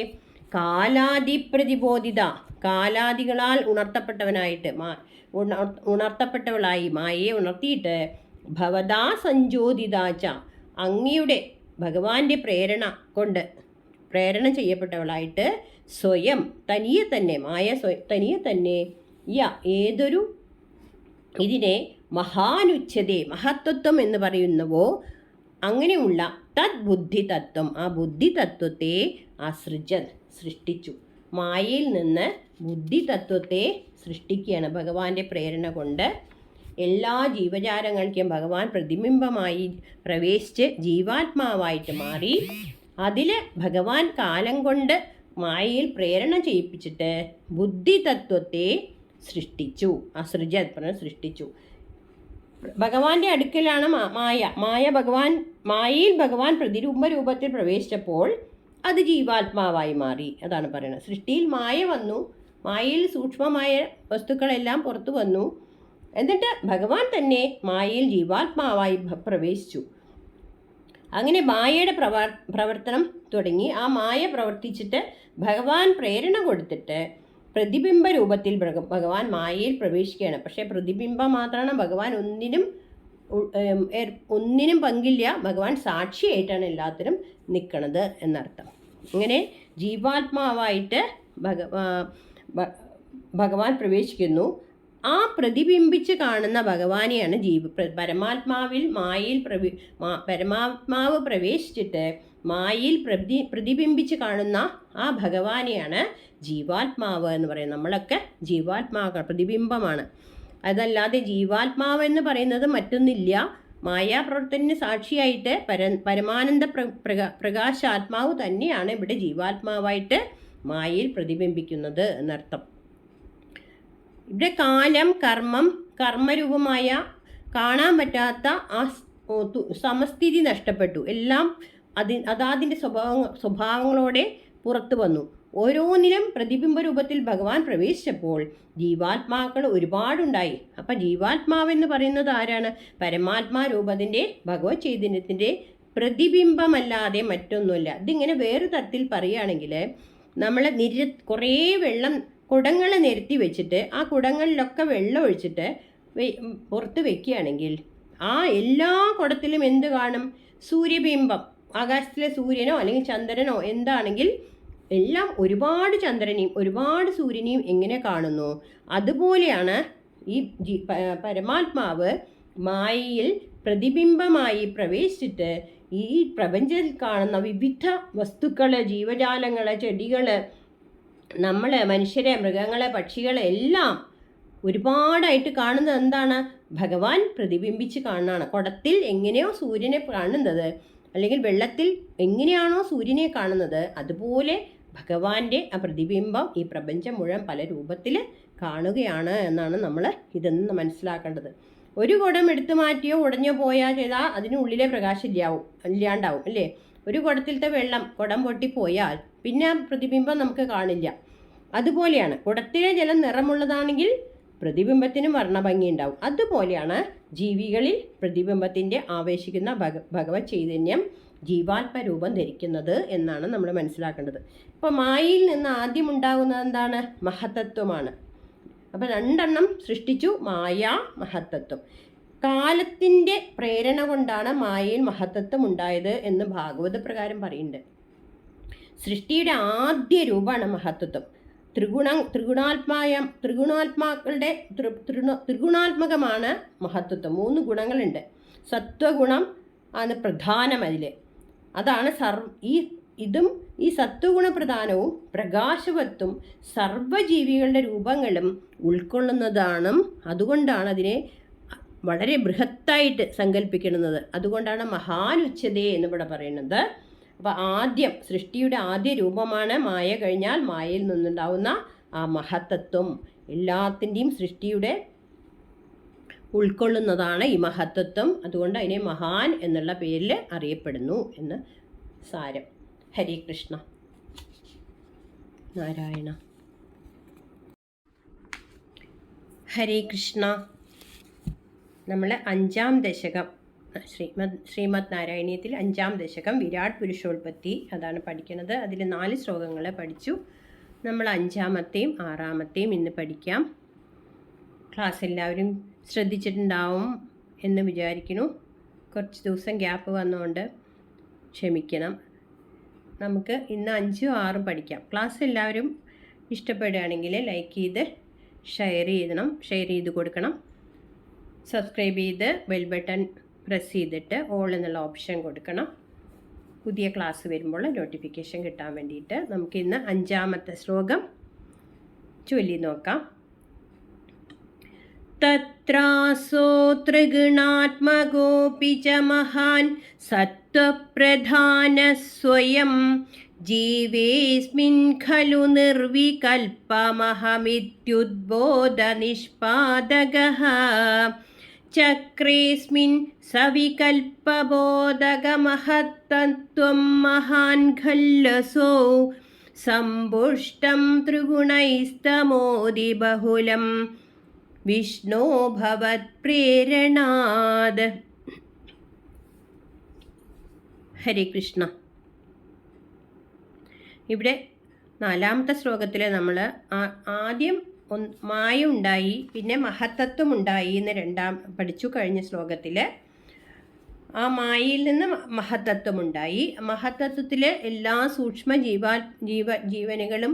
കാലാദിപ്രതിബോധിത, കാലാദികളാൽ ഉണർത്തപ്പെട്ടവനായിട്ട് ഉണർത്തപ്പെട്ടവളായി മായയെ ഉണർത്തിയിട്ട് ഭവതാ സഞ്ജോതിതാച്ച, അങ്ങയുടെ ഭഗവാന്റെ പ്രേരണ കൊണ്ട് പ്രേരണ ചെയ്യപ്പെട്ടവളായിട്ട് സ്വയം തനിയെ തന്നെ മായ തനിയെ തന്നെ ഏതൊരു ഇതിനെ മഹാനുച്ഛതേ മഹത്വത്വം എന്ന് പറയുന്നുവോ അങ്ങനെയുള്ള തദ് ബുദ്ധിതത്വം, ആ ബുദ്ധിതത്വത്തെ സൃഷ്ടിച്ചു. മായയിൽ നിന്ന് ബുദ്ധിതത്വത്തെ സൃഷ്ടിക്കുകയാണ് ഭഗവാന്റെ പ്രേരണ കൊണ്ട്. എല്ലാ ജീവജാലങ്ങൾക്കും ഭഗവാൻ പ്രതിബിംബമായി പ്രവേശിച്ച് ജീവാത്മാവായിട്ട് മാറി അതിൽ ഭഗവാൻ കാലം കൊണ്ട് മായയിൽ പ്രേരണ ചെയ്യിപ്പിച്ചിട്ട് ബുദ്ധിതത്വത്തെ സൃഷ്ടിച്ചു. സൃഷ്ടിച്ചു. ഭഗവാന്റെ അടുക്കലാണ് മായയിൽ ഭഗവാൻ പ്രതിരൂപ രൂപത്തിൽ പ്രവേശിച്ചപ്പോൾ അത് ജീവാത്മാവായി മാറി. അതാണ് പറയുന്നത്. സൃഷ്ടിയിൽ മായ വന്നു, മായയിൽ സൂക്ഷ്മമായ വസ്തുക്കളെല്ലാം പുറത്തു വന്നു. എന്നിട്ട് ഭഗവാൻ തന്നെ മായയിൽ ജീവാത്മാവായി പ്രവേശിച്ചു. അങ്ങനെ മായയുടെ പ്രവർത്തനം തുടങ്ങി. ആ മായ പ്രവർത്തിച്ചിട്ട് ഭഗവാൻ പ്രേരണ കൊടുത്തിട്ട് പ്രതിബിംബ രൂപത്തിൽ ഭഗവാൻ മായയിൽ പ്രവേശിക്കുകയാണ്. പക്ഷേ പ്രതിബിംബം മാത്രമാണ്, ഭഗവാൻ ഒന്നിനും പങ്കില്ല. ഭഗവാൻ സാക്ഷിയായിട്ടാണ് എല്ലാത്തിനും നിൽക്കുന്നത് എന്നർത്ഥം. ഇങ്ങനെ ജീവാത്മാവായിട്ട് ഭഗവാൻ പ്രവേശിക്കുന്നു. ആ പ്രതിബിംബിച്ച് കാണുന്ന ഭഗവാനെയാണ് പരമാത്മാവിൽ മായയിൽ പരമാത്മാവ് പ്രവേശിച്ചിട്ട് മായയിൽ പ്രതിബിംബിച്ച് കാണുന്ന ആ ഭഗവാനെയാണ് ജീവാത്മാവ് എന്ന് പറയുന്നത്. നമ്മളൊക്കെ ജീവാത്മാക്കൾ, പ്രതിബിംബമാണ്. അതല്ലാതെ ജീവാത്മാവ് എന്ന് പറയുന്നത് മറ്റൊന്നില്ല. മായാപ്രവർത്തനത്തിന് സാക്ഷിയായിട്ട് പരമാനന്ദ പ്രകാശാത്മാവ് തന്നെയാണ് ഇവിടെ ജീവാത്മാവായിട്ട് മായയിൽ പ്രതിബിംബിക്കുന്നത് എന്നർത്ഥം. ഇവിടെ കാലം, കർമ്മം, കർമ്മരൂപമായ കാണാൻ പറ്റാത്ത ആ സമസ്ഥിതി നഷ്ടപ്പെട്ടു. എല്ലാം അതാതിൻ്റെ സ്വഭാവങ്ങളോടെ പുറത്തു വന്നു. ഓരോന്നിലും പ്രതിബിംബ രൂപത്തിൽ ഭഗവാൻ പ്രവേശിച്ചപ്പോൾ ജീവാത്മാക്കൾ ഒരുപാടുണ്ടായി. അപ്പം ജീവാത്മാവെന്ന് പറയുന്നത് ആരാണ്? പരമാത്മാ രൂപത്തിൻ്റെ ഭഗവത് ചൈതന്യത്തിൻ്റെ പ്രതിബിംബമല്ലാതെ മറ്റൊന്നുമില്ല. ഇതിങ്ങനെ വേറെ തരത്തിൽ പറയുകയാണെങ്കിൽ നമ്മൾ കുറേ വെള്ളം കുടങ്ങൾ നിരത്തി വെച്ചിട്ട് ആ കുടങ്ങളിലൊക്കെ വെള്ളം ഒഴിച്ചിട്ട് പുറത്ത് വെക്കുകയാണെങ്കിൽ ആ എല്ലാ കുടത്തിലും എന്ത് കാണും? സൂര്യബിംബം. ആകാശത്തിലെ സൂര്യനോ അല്ലെങ്കിൽ ചന്ദ്രനോ എന്താണെങ്കിൽ എല്ലാം ഒരുപാട് ചന്ദ്രനെയും ഒരുപാട് സൂര്യനെയും എങ്ങനെ കാണുന്നു, അതുപോലെയാണ് ഈ പരമാത്മാവ് മായയിൽ പ്രതിബിംബമായി പ്രവേശിച്ചിട്ട് ഈ പ്രപഞ്ചത്തിൽ കാണുന്ന വിവിധ വസ്തുക്കൾ, ജീവജാലങ്ങൾ, ചെടികൾ, നമ്മൾ മനുഷ്യരെ, മൃഗങ്ങളെ, പക്ഷികളെ എല്ലാം ഒരുപാടായിട്ട് കാണുന്നത് എന്താണ്? ഭഗവാൻ പ്രതിബിംബിച്ച് കാണുന്നതാണ്. കുടത്തിൽ എങ്ങനെയോ സൂര്യനെ കാണുന്നത്, അല്ലെങ്കിൽ വെള്ളത്തിൽ എങ്ങനെയാണോ സൂര്യനെ കാണുന്നത്, അതുപോലെ ഭഗവാന്റെ ആ പ്രതിബിംബം ഈ പ്രപഞ്ചം മുഴുവൻ പല രൂപത്തിൽ കാണുകയാണ് എന്നാണ് നമ്മൾ ഇതെന്ന് മനസ്സിലാക്കേണ്ടത്. ഒരു കുടം എടുത്തു മാറ്റിയോ ഉടഞ്ഞോ പോയാൽ ചെയ്താൽ അതിനുള്ളിലെ പ്രകാശം ഇല്ലാണ്ടാവും അല്ലേ? ഒരു കുടത്തിലത്തെ വെള്ളം കുടം പൊട്ടിപ്പോയാൽ പിന്നെ പ്രതിബിംബം നമുക്ക് കാണില്ല. അതുപോലെയാണ് കുടത്തിലെ ജലം നിറമുള്ളതാണെങ്കിൽ പ്രതിബിംബത്തിനും വർണ്ണഭംഗി ഉണ്ടാവും. അതുപോലെയാണ് ജീവികളിൽ പ്രതിബിംബത്തിൻ്റെ ആവേശിക്കുന്ന ഭഗവത് ചൈതന്യം ജീവാത്മരൂപം ധരിക്കുന്നത് എന്നാണ് നമ്മൾ മനസ്സിലാക്കേണ്ടത്. ഇപ്പോൾ മായയിൽ നിന്ന് ആദ്യം ഉണ്ടാകുന്നത് എന്താണ്? മഹത്തത്വമാണ്. അപ്പോൾ രണ്ടെണ്ണം സൃഷ്ടിച്ചു, മായ, മഹത്തത്വം. കാലത്തിൻ്റെ പ്രേരണ കൊണ്ടാണ് മായയിൽ മഹത്തത്വം ഉണ്ടായത് എന്ന് ഭാഗവത പ്രകാരം പറയുന്നുണ്ട്. സൃഷ്ടിയുടെ ആദ്യ രൂപമാണ് മഹത്തത്വം. ത്രിഗുണാത്മകമാണ് മഹത്വത്വം. 3 ഗുണങ്ങളുണ്ട്. സത്വഗുണം ആണ് പ്രധാനം. അതാണ് ഈ സത്വഗുണ പ്രധാനവും പ്രകാശവത്വം സർവ്വജീവികളുടെ രൂപങ്ങളും ഉൾക്കൊള്ളുന്നതാണ്. അതുകൊണ്ടാണ് അതിനെ വളരെ ബൃഹത്തായിട്ട് സങ്കല്പിക്കുന്നത്. അതുകൊണ്ടാണ് മഹാനുച്ഛതേ എന്നിവിടെ പറയുന്നത്. അപ്പോൾ ആദ്യം സൃഷ്ടിയുടെ ആദ്യ രൂപമാണ് മായ. കഴിഞ്ഞാൽ മായയിൽ നിന്നുണ്ടാവുന്ന ആ മഹത്തത്വം എല്ലാത്തിൻ്റെയും സൃഷ്ടിയുടെ ഉൾക്കൊള്ളുന്നതാണ് ഈ മഹത്തത്വം. അതുകൊണ്ട് അതിനെ മഹാൻ എന്നുള്ള പേരിൽ അറിയപ്പെടുന്നു എന്ന് സാരം. ഹരേ കൃഷ്ണ. നാരായണ. ഹരേ കൃഷ്ണ. നമ്മൾ 5ാം ദശകം ശ്രീമദ് നാരായണീയത്തിൽ 5ാം ദശകം വിരാട് പുരുഷോൽപത്തി അതാണ് പഠിക്കുന്നത്. അതിൽ 4 ശ്ലോകങ്ങൾ പഠിച്ചു. നമ്മൾ 5ാമത്തെയും 6ാമത്തെയും ഇന്ന് പഠിക്കാം. ക്ലാസ് എല്ലാവരും ശ്രദ്ധിച്ചിട്ടുണ്ടാവും എന്ന് വിചാരിക്കുന്നു. കുറച്ച് ദിവസം ഗ്യാപ്പ് വന്നുകൊണ്ട് ക്ഷമിക്കണം. നമുക്ക് ഇന്ന് 5ഉം 6ഉം പഠിക്കാം. ക്ലാസ് എല്ലാവരും ഇഷ്ടപ്പെടുകയാണെങ്കിൽ ലൈക്ക് ചെയ്ത് ഷെയർ ചെയ്ത് കൊടുക്കണം. സബ്സ്ക്രൈബ് ചെയ്ത് ബെൽ ബട്ടൺ പ്രസ് ചെയ്തിട്ട് ഓൾ എന്നുള്ള ഓപ്ഷൻ കൊടുക്കണം. പുതിയ ക്ലാസ് വരുമ്പോൾ നോട്ടിഫിക്കേഷൻ കിട്ടാൻ വേണ്ടിയിട്ട്. നമുക്കിന്ന് 5ാമത്തെ ശ്ലോകം ചൊല്ലി നോക്കാം. തത്രാസോ ത്രിഗുണാത്മകോപി ച മഹാൻ സത്വപ്രധാന സ്വയം ജീവേസ്മിൻ ഖലു നിർവികൽപമഹമിത്യുദ്ബോധനിഷ്പാദകഃ ചക്രേസ്മിൻ സവികൽപബോധകമഹത്തത്വം മഹാൻ ഖല്ലസോ സമ്പുഷ്ടം ത്രിഗുണൈസ്തമോദി ബഹുലം വിഷ്ണോ ഭവത്പ്രേരണാത്. ഹരേ കൃഷ്ണ. ഇവിടെ 4ാമത്തെ ശ്ലോകത്തിൽ നമ്മൾ ആദ്യം മായ ഉണ്ടായി, പിന്നെ മഹത്തത്വം ഉണ്ടായി എന്ന് പഠിച്ചു. കഴിഞ്ഞ ശ്ലോകത്തിൽ ആ മായയിൽ നിന്ന് മഹത്തത്വം ഉണ്ടായി. മഹത്തത്വത്തിൽ എല്ലാ സൂക്ഷ്മ ജീവനുകളും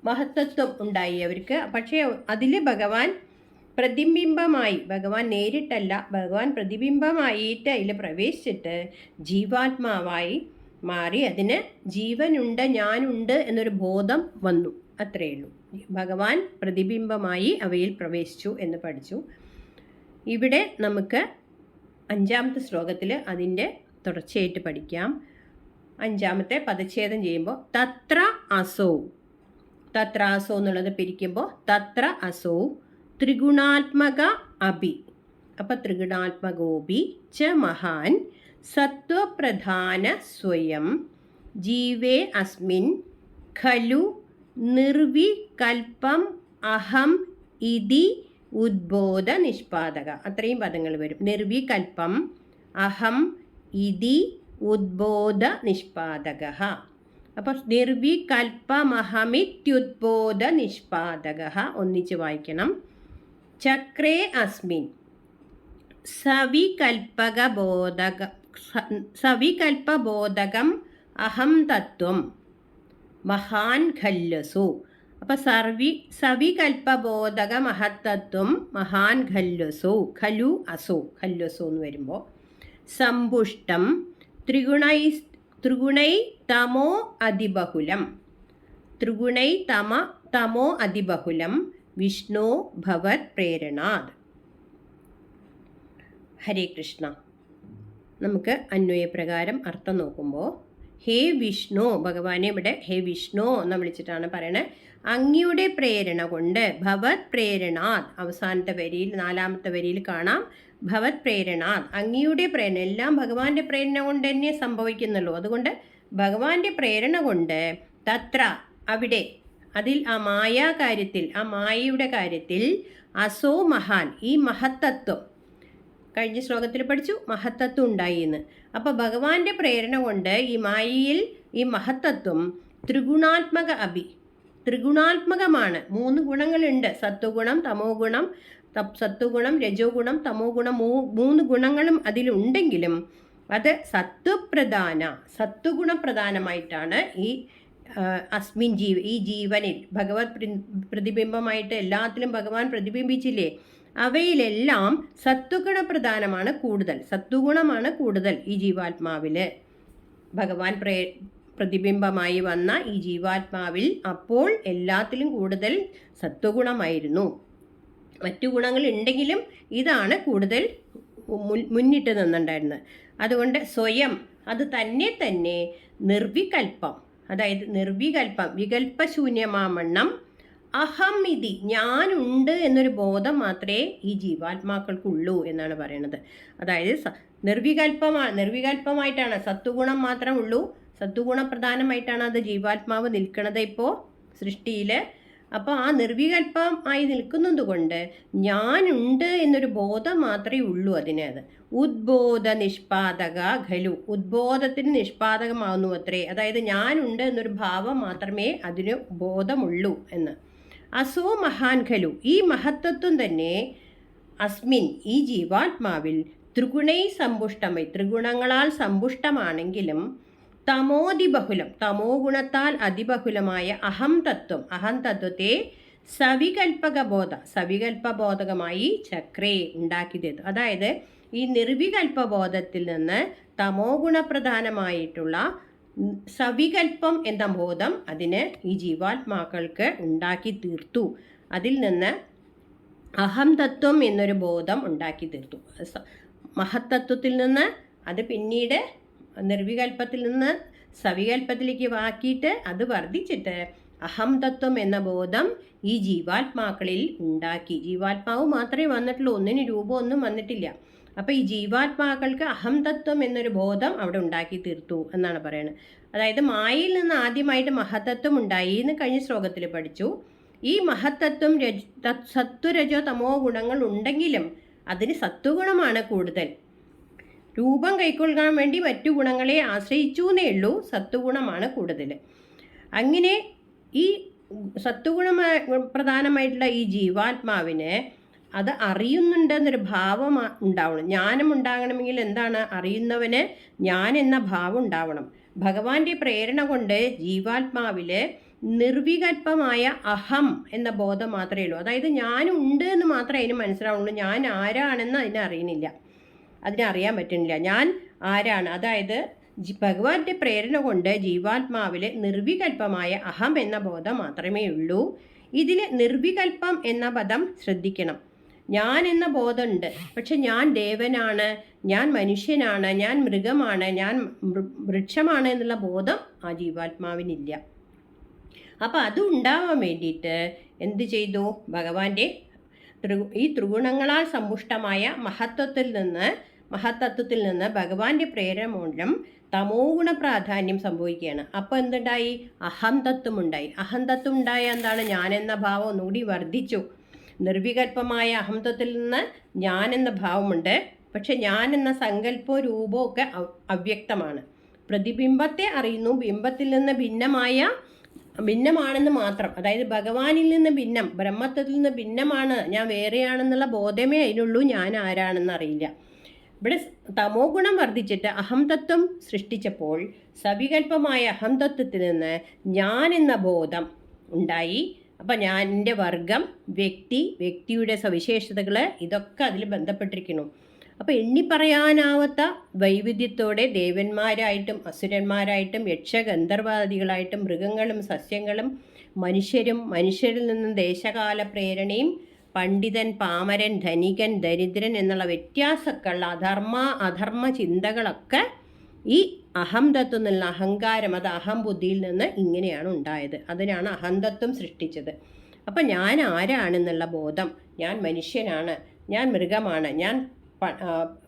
മഹത്തത്വം ഉണ്ടായി അവർക്ക്. പക്ഷേ അതിൽ ഭഗവാൻ പ്രതിബിംബമായി, ഭഗവാൻ നേരിട്ടല്ല, ഭഗവാൻ പ്രതിബിംബമായിട്ട് അതിൽ പ്രവേശിച്ചിട്ട് ജീവാത്മാവായി മാറി. അതിന് ജീവനുണ്ട്, ഞാനുണ്ട് എന്നൊരു ബോധം വന്നു. അത്രയേ ഉള്ളൂ. ഭഗവാൻ പ്രതിബിംബമായി അവയിൽ പ്രവേശിച്ചു എന്ന് പഠിച്ചു. ഇവിടെ നമുക്ക് 5ാമത്തെ ശ്ലോകത്തിൽ അതിൻ്റെ തുടർച്ചയായിട്ട് പഠിക്കാം. 5ാമത്തെ പദച്ഛേദം ചെയ്യുമ്പോൾ തത്ര അസോ, തത്ര അസോ എന്നുള്ളത് പിരിക്കുമ്പോൾ തത്ര അസോ ത്രിഗുണാത്മക അഭി. അപ്പം ത്രിഗുണാത്മകോപി ച മഹാൻ സത്വപ്രധാന സ്വയം ജീവേ അസ്മിൻ ഖലു നിർവികൽപം അഹം ഇതി ഉദ്ബോധ നിഷ്പാദക. അത്രയും പദങ്ങൾ വരും. നിർവികൽപം അഹം ഇതി ഉദ്ബോധ നിഷ്പാദക. അപ്പം നിർവികൽപമഹമിത്യുദ്ബോധ നിഷ്പാദക ഒന്നിച്ച് വായിക്കണം. ചക്രേ അസ്മിൻ സവികൽപബോധകം അഹം തത്വം മഹാൻ ഖല്ലസു. അപ്പം സവികൽപബോധക മഹത്തത്വം മഹാൻ ഖല്ലസു. ഖലു അസോ, ഖല്ലസോ എന്ന് വരുമ്പോൾ സമ്പുഷ്ടം ത്രിഗുണൈ തമോ അതിബഹുലം. ത്രിഗുണൈ തമോ അതിബഹുലം വിഷ്ണു ഭവത് പ്രേരണാത്. ഹരേ കൃഷ്ണ. നമുക്ക് അന്വയപ്രകാരം അർത്ഥം നോക്കുമ്പോൾ ഹേ വിഷ്ണു, ഭഗവാനെ ഇവിടെ ഹേ വിഷ്ണു എന്ന് വിളിച്ചിട്ടാണ് പറയണത്. അങ്ങയുടെ പ്രേരണ കൊണ്ട് ഭവത് പ്രേരണാത്. അവസാനത്തെ വരിയിൽ 4ാമത്തെ വരിയിൽ കാണാം ഭവത് പ്രേരണാത്. അങ്ങയുടെ പ്രേരണ, എല്ലാം ഭഗവാന്റെ പ്രേരണ കൊണ്ട് തന്നെ സംഭവിക്കുന്നുള്ളൂ. അതുകൊണ്ട് ഭഗവാന്റെ പ്രേരണ കൊണ്ട് തത്ര അവിടെ, അതിൽ ആ മായാകാര്യത്തിൽ, ആ മായയുടെ കാര്യത്തിൽ അസോ മഹാൻ, ഈ മഹത്തത്വം കഴിഞ്ഞ ശ്ലോകത്തിൽ പഠിച്ചു മഹത്തത്വം ഉണ്ടായി എന്ന്. അപ്പോൾ ഭഗവാന്റെ പ്രേരണ കൊണ്ട് ഈ മായയിൽ ഈ മഹത്തത്വം ത്രിഗുണാത്മക അഭി, ത്രിഗുണാത്മകമാണ്. 3 ഗുണങ്ങളുണ്ട്. സത്വഗുണം, തമോ ഗുണം, സത്വഗുണം, രജോ ഗുണം, തമോ ഗുണം, 3 ഗുണങ്ങളും അതിലുണ്ടെങ്കിലും അത് സത്വഗുണപ്രധാനമായിട്ടാണ് ഈ അസ്മിൻ ഈ ജീവനിൽ ഭഗവത് പ്രതിബിംബമായിട്ട് എല്ലാത്തിലും ഭഗവാൻ പ്രതിബിംബിച്ചില്ലേ, അവയിലെല്ലാം സത്വഗുണപ്രധാനമാണ് കൂടുതൽ, സത്വഗുണമാണ് കൂടുതൽ ഈ ജീവാത്മാവിൽ. ഭഗവാൻ പ്രതിബിംബമായി വന്ന ഈ ജീവാത്മാവിൽ അപ്പോൾ എല്ലാത്തിലും കൂടുതൽ സത്വഗുണമായിരുന്നു. മറ്റു ഗുണങ്ങൾ ഉണ്ടെങ്കിലും ഇതാണ് കൂടുതൽ മുന്നിട്ട് നിന്നുണ്ടായിരുന്നത്. അതുകൊണ്ട് സ്വയം അത് തന്നെ നിർവികൽപ്പം, അതായത് നിർവികൽപ്പം വികൽപ്പശൂന്യമാവണ്ണം അഹം ഇതി ഞാനുണ്ട് എന്നൊരു ബോധം മാത്രമേ ഈ ജീവാത്മാക്കൾക്കുള്ളൂ എന്നാണ് പറയുന്നത്. അതായത് നിർവികൽപ്പമായിട്ടാണ്, സത്വഗുണം മാത്രമേ ഉള്ളൂ, സത്വഗുണപ്രധാനമായിട്ടാണ് അത് ജീവാത്മാവ് നിൽക്കുന്നത് ഇപ്പോൾ സൃഷ്ടിയിൽ. അപ്പോൾ ആ നിർവികൽപ്പം ആയി നിൽക്കുന്നത് കൊണ്ട് ഞാനുണ്ട് എന്നൊരു ബോധം മാത്രമേ ഉള്ളൂ അത് ഉദ്ബോധ നിഷ്പാദക ഖലു, ഉദ്ബോധത്തിന് നിഷ്പാദകമാവുന്നു അത്രേ. അതായത് ഞാനുണ്ട് എന്നൊരു ഭാവം മാത്രമേ അതിന് ബോധമുള്ളൂ എന്ന്. അസോ മഹാൻ ഖലു, ഈ മഹത്വത്വം തന്നെ അസ്മിൻ, ഈ ജീവാത്മാവിൽ ത്രിഗുണൈ സമ്പുഷ്ടമായി, ത്രിഗുണങ്ങളാൽ സമ്പുഷ്ടമാണെങ്കിലും തമോതിബഹുലം, തമോ ഗുണത്താൽ അതിബഹുലമായ അഹം തത്വം, അഹം തത്വത്തെ സവികൽപ്പബോധകമായി ചക്രേ ഉണ്ടാക്കി തീർത്തു. അതായത് ഈ നിർവികൽപ്പബോധത്തിൽ നിന്ന് തമോ ഗുണപ്രധാനമായിട്ടുള്ള സവികൽപ്പം എന്ന ബോധം അതിന് ഈ ജീവാത്മാക്കൾക്ക് ഉണ്ടാക്കി തീർത്തു. അതിൽ നിന്ന് അഹം തത്വം എന്നൊരു ബോധം ഉണ്ടാക്കി തീർത്തു. മഹത്തത്വത്തിൽ നിന്ന് അത് പിന്നീട് നിർവികൽപ്പത്തിൽ നിന്ന് സവികൽപ്പത്തിലേക്ക് ആക്കിയിട്ട് അത് വർദ്ധിച്ചിട്ട് അഹം തത്വം എന്ന ബോധം ഈ ജീവാത്മാക്കളിൽ ഉണ്ടാക്കി. ജീവാത്മാവ് മാത്രമേ വന്നിട്ടുള്ളൂ, ഒന്നിന് രൂപമൊന്നും വന്നിട്ടില്ല. അപ്പോൾ ഈ ജീവാത്മാക്കൾക്ക് അഹം തത്വം എന്നൊരു ബോധം അവിടെ ഉണ്ടാക്കി തീർത്തു എന്നാണ് പറയുന്നത്. അതായത് മായയിൽ നിന്ന് ആദ്യമായിട്ട് മഹത്തത്വം ഉണ്ടായി എന്ന് കഴിഞ്ഞ ശ്ലോകത്തിൽ പഠിച്ചു. ഈ മഹത്തത്വം സത്വരജോ തമോ ഗുണങ്ങൾ ഉണ്ടെങ്കിലും അതിന് സത്വഗുണമാണ് കൂടുതൽ. രൂപം കൈക്കൊള്ളാൻ വേണ്ടി മറ്റു ഗുണങ്ങളെ ആശ്രയിച്ചു എന്നേ ഉള്ളൂ, സത്വഗുണമാണ് കൂടുതൽ. അങ്ങനെ ഈ സത്വഗുണ പ്രധാനമായിട്ടുള്ള ഈ ജീവാത്മാവിന് അത് അറിയുന്നുണ്ടെന്നൊരു ഭാവം ഉണ്ടാവണം. ജ്ഞാനം ഉണ്ടാകണമെങ്കിൽ എന്താണ്? അറിയുന്നവന് ഞാൻ എന്ന ഭാവം ഉണ്ടാവണം. ഭഗവാന്റെ പ്രേരണ കൊണ്ട് ജീവാത്മാവിൽ നിർവികൽപ്പമായ അഹം എന്ന ബോധം മാത്രമേ ഉള്ളൂ. അതായത് ഞാനുണ്ട് എന്ന് മാത്രമേ അതിന് മനസ്സിലാവുള്ളൂ. ഞാൻ ആരാണെന്ന് അതിനെ അറിയുന്നില്ല, അതിനറിയാൻ പറ്റുന്നില്ല ഞാൻ ആരാണ്. അതായത് ഭഗവാന്റെ പ്രേരണ കൊണ്ട് ജീവാത്മാവിൽ നിർവികൽപ്പമായ അഹം എന്ന ബോധം മാത്രമേ ഉള്ളൂ. ഇതിൽ നിർവികൽപ്പം എന്ന പദം ശ്രദ്ധിക്കണം. ഞാൻ എന്ന ബോധമുണ്ട്, പക്ഷെ ഞാൻ ദേവനാണ്, ഞാൻ മനുഷ്യനാണ്, ഞാൻ മൃഗമാണ്, ഞാൻ വൃക്ഷമാണ് എന്നുള്ള ബോധം ആ ജീവാത്മാവിനില്ല. അപ്പം അത് ഉണ്ടാവാൻ വേണ്ടിയിട്ട് എന്ത് ചെയ്തു? ഭഗവാന്റെ ഈ ത്രിഗുണങ്ങളാൽ സമ്പുഷ്ടമായ മഹത്തത്വത്തിൽ നിന്ന് ഭഗവാന്റെ പ്രേരണ മൂലം തമോ ഗുണ പ്രാധാന്യം സംഭവിക്കുകയാണ്. അപ്പോൾ എന്തുണ്ടായി? അഹം തത്വം ഉണ്ടായി. അഹം തത്വം ഉണ്ടായ എന്താണ്? ഞാൻ എന്ന ഭാവം ഒന്നുകൂടി വർദ്ധിച്ചു. നിർവികൽപ്പമായ അഹംതത്വത്തിൽ നിന്ന് ഞാൻ എന്ന ഭാവമുണ്ട്, പക്ഷെ ഞാൻ എന്ന സങ്കല്പവും രൂപവും ഒക്കെ അവ്യക്തമാണ്. പ്രതിബിംബത്തെ അറിയുന്നു, ബിംബത്തിൽ നിന്ന് ഭിന്നമാണെന്ന് മാത്രം. അതായത് ഭഗവാനിൽ നിന്ന് ഭിന്നം, ബ്രഹ്മത്വത്തിൽ നിന്ന് ഭിന്നമാണ്, ഞാൻ വേറെയാണെന്നുള്ള ബോധമേ അതിനുള്ളൂ, ഞാൻ ആരാണെന്ന് അറിയില്ല. ഇവിടെ തമോ ഗുണം വർദ്ധിച്ചിട്ട് അഹംതത്വം സൃഷ്ടിച്ചപ്പോൾ സവികൽപ്പമായ അഹംതത്വത്തിൽ നിന്ന് ഞാൻ എന്ന ബോധം ഉണ്ടായി. അപ്പം ഞാൻ, എൻ്റെ വർഗം, വ്യക്തിയുടെ സവിശേഷതകൾ, ഇതൊക്കെ അതിൽ ബന്ധപ്പെട്ടിരിക്കുന്നു. അപ്പോൾ എണ്ണിപ്പറയാനാവാത്ത വൈവിധ്യത്തോടെ ദേവന്മാരായിട്ടും അസുരന്മാരായിട്ടും യക്ഷഗന്ധർവാദികളായിട്ടും മൃഗങ്ങളും സസ്യങ്ങളും മനുഷ്യരിൽ നിന്നും ദേശകാല പ്രേരണയും പണ്ഡിതൻ, പാമരൻ, ധനികൻ, ദരിദ്രൻ എന്നുള്ള വ്യത്യാസമൊക്കെയുള്ള അധർമ്മ ചിന്തകളൊക്കെ ഈ അഹംതത്വം എന്നുള്ള അഹങ്കാരം, അത് അഹംബുദ്ധിയിൽ നിന്ന് ഇങ്ങനെയാണ് ഉണ്ടായത്. അതിനാണ് അഹംതത്വം സൃഷ്ടിച്ചത്. അപ്പം ഞാൻ ആരാണെന്നുള്ള ബോധം, ഞാൻ മനുഷ്യനാണ്, ഞാൻ മൃഗമാണ്, ഞാൻ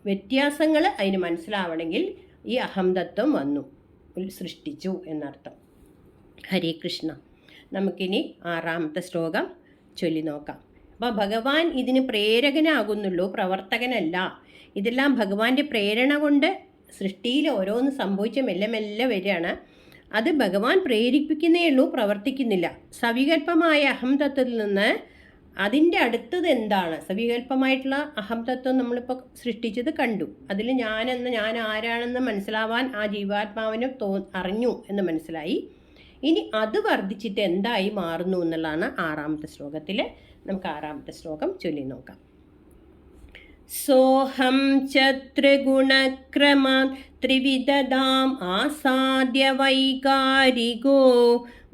വ്യത്യാസങ്ങൾ അതിന് മനസ്സിലാവണമെങ്കിൽ ഈ അഹംതത്വം സൃഷ്ടിച്ചു എന്നർത്ഥം. ഹരേ കൃഷ്ണ. നമുക്കിനി 6ാമത്തെ ശ്ലോകം ചൊല്ലി നോക്കാം. അപ്പോൾ ഭഗവാൻ ഇതിന് പ്രേരകനാകുന്നുള്ളൂ, പ്രവർത്തകനല്ല. ഇതെല്ലാം ഭഗവാന്റെ പ്രേരണ കൊണ്ട് സൃഷ്ടിയിൽ ഓരോന്ന് സംഭവിച്ച് മെല്ലെ മെല്ലെ വരികയാണ്. അത് ഭഗവാൻ പ്രേരിപ്പിക്കുന്നേ ഉള്ളൂ, പ്രവർത്തിക്കുന്നില്ല. സവികൽപ്പമായ അഹംതത്വത്തിൽ നിന്ന് അതിൻ്റെ അടുത്തത് എന്താണ്? സവികൽപ്പമായിട്ടുള്ള അഹംതത്വം നമ്മളിപ്പോൾ സൃഷ്ടിച്ചത് കണ്ടു. അതിൽ ഞാൻ ആരാണെന്ന് മനസ്സിലാവാൻ ആ ജീവാത്മാവിന് അറിഞ്ഞു എന്ന് മനസ്സിലായി. ഇനി അത് വർദ്ധിച്ചിട്ട് എന്തായി മാറുന്നു എന്നുള്ളതാണ് 6ാമത്തെ ശ്ലോകത്തിൽ. നമുക്ക് 6ാമത്തെ ശ്ലോകം ചൊല്ലി നോക്കാം. സോഹം ചത്രിഗുണക്രമാൻ ത്രിവിധതാം ആസാദ്യ വൈകാരികോ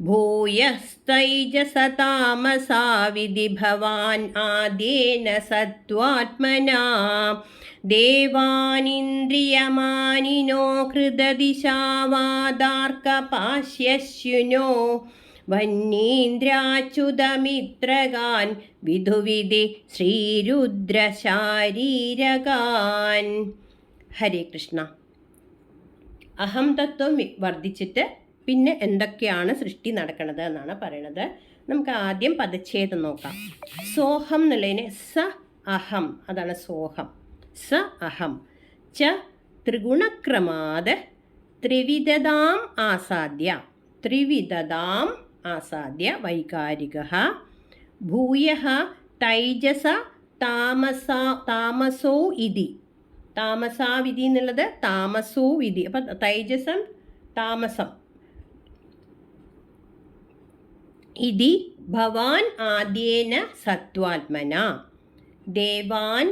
ഭൂയസ്തൈജസതാമസാ വിധി ഭവാൻ ആദ്യേന സത്വാത്മനാ ദേവാനിന്ദ്രിയമാനിനോ ഹൃദദിശാവാദാർക്കപാശ്യശ്യുനോ വന്യീന്ദ്രാച്യുതമിത്രകാൻ വിധുവിധി ശ്രീരുദ്രശാരീരകാൻ. ഹരേ കൃഷ്ണ. അഹംതത്വം വർദ്ധിച്ചിട്ട് പിന്നെ എന്തൊക്കെയാണ് സൃഷ്ടി നടക്കുന്നത് എന്നാണ് പറയണത്. നമുക്ക് ആദ്യം പദച്ഛേദം നോക്കാം. സോഹം എന്നുള്ളതിന് സ അഹം, അതാണ് സോഹം. സ അഹം ച ത്രിഗുണക്രമാത് ത്രിവിധതാം ആസാദ്യ, ത്രിവിധതാം ആസാദ്യ വൈകാരികഃ ഭൂയഃ തൈജസ താമസോ ഇതി. താമസാവിധി എന്നുള്ളത് താമസോ വിധി. അപ്പം തൈജസം താമസം. ഇതി ഭവാൻ ആദ്യേന സത്വാത്മന ദേവാൻ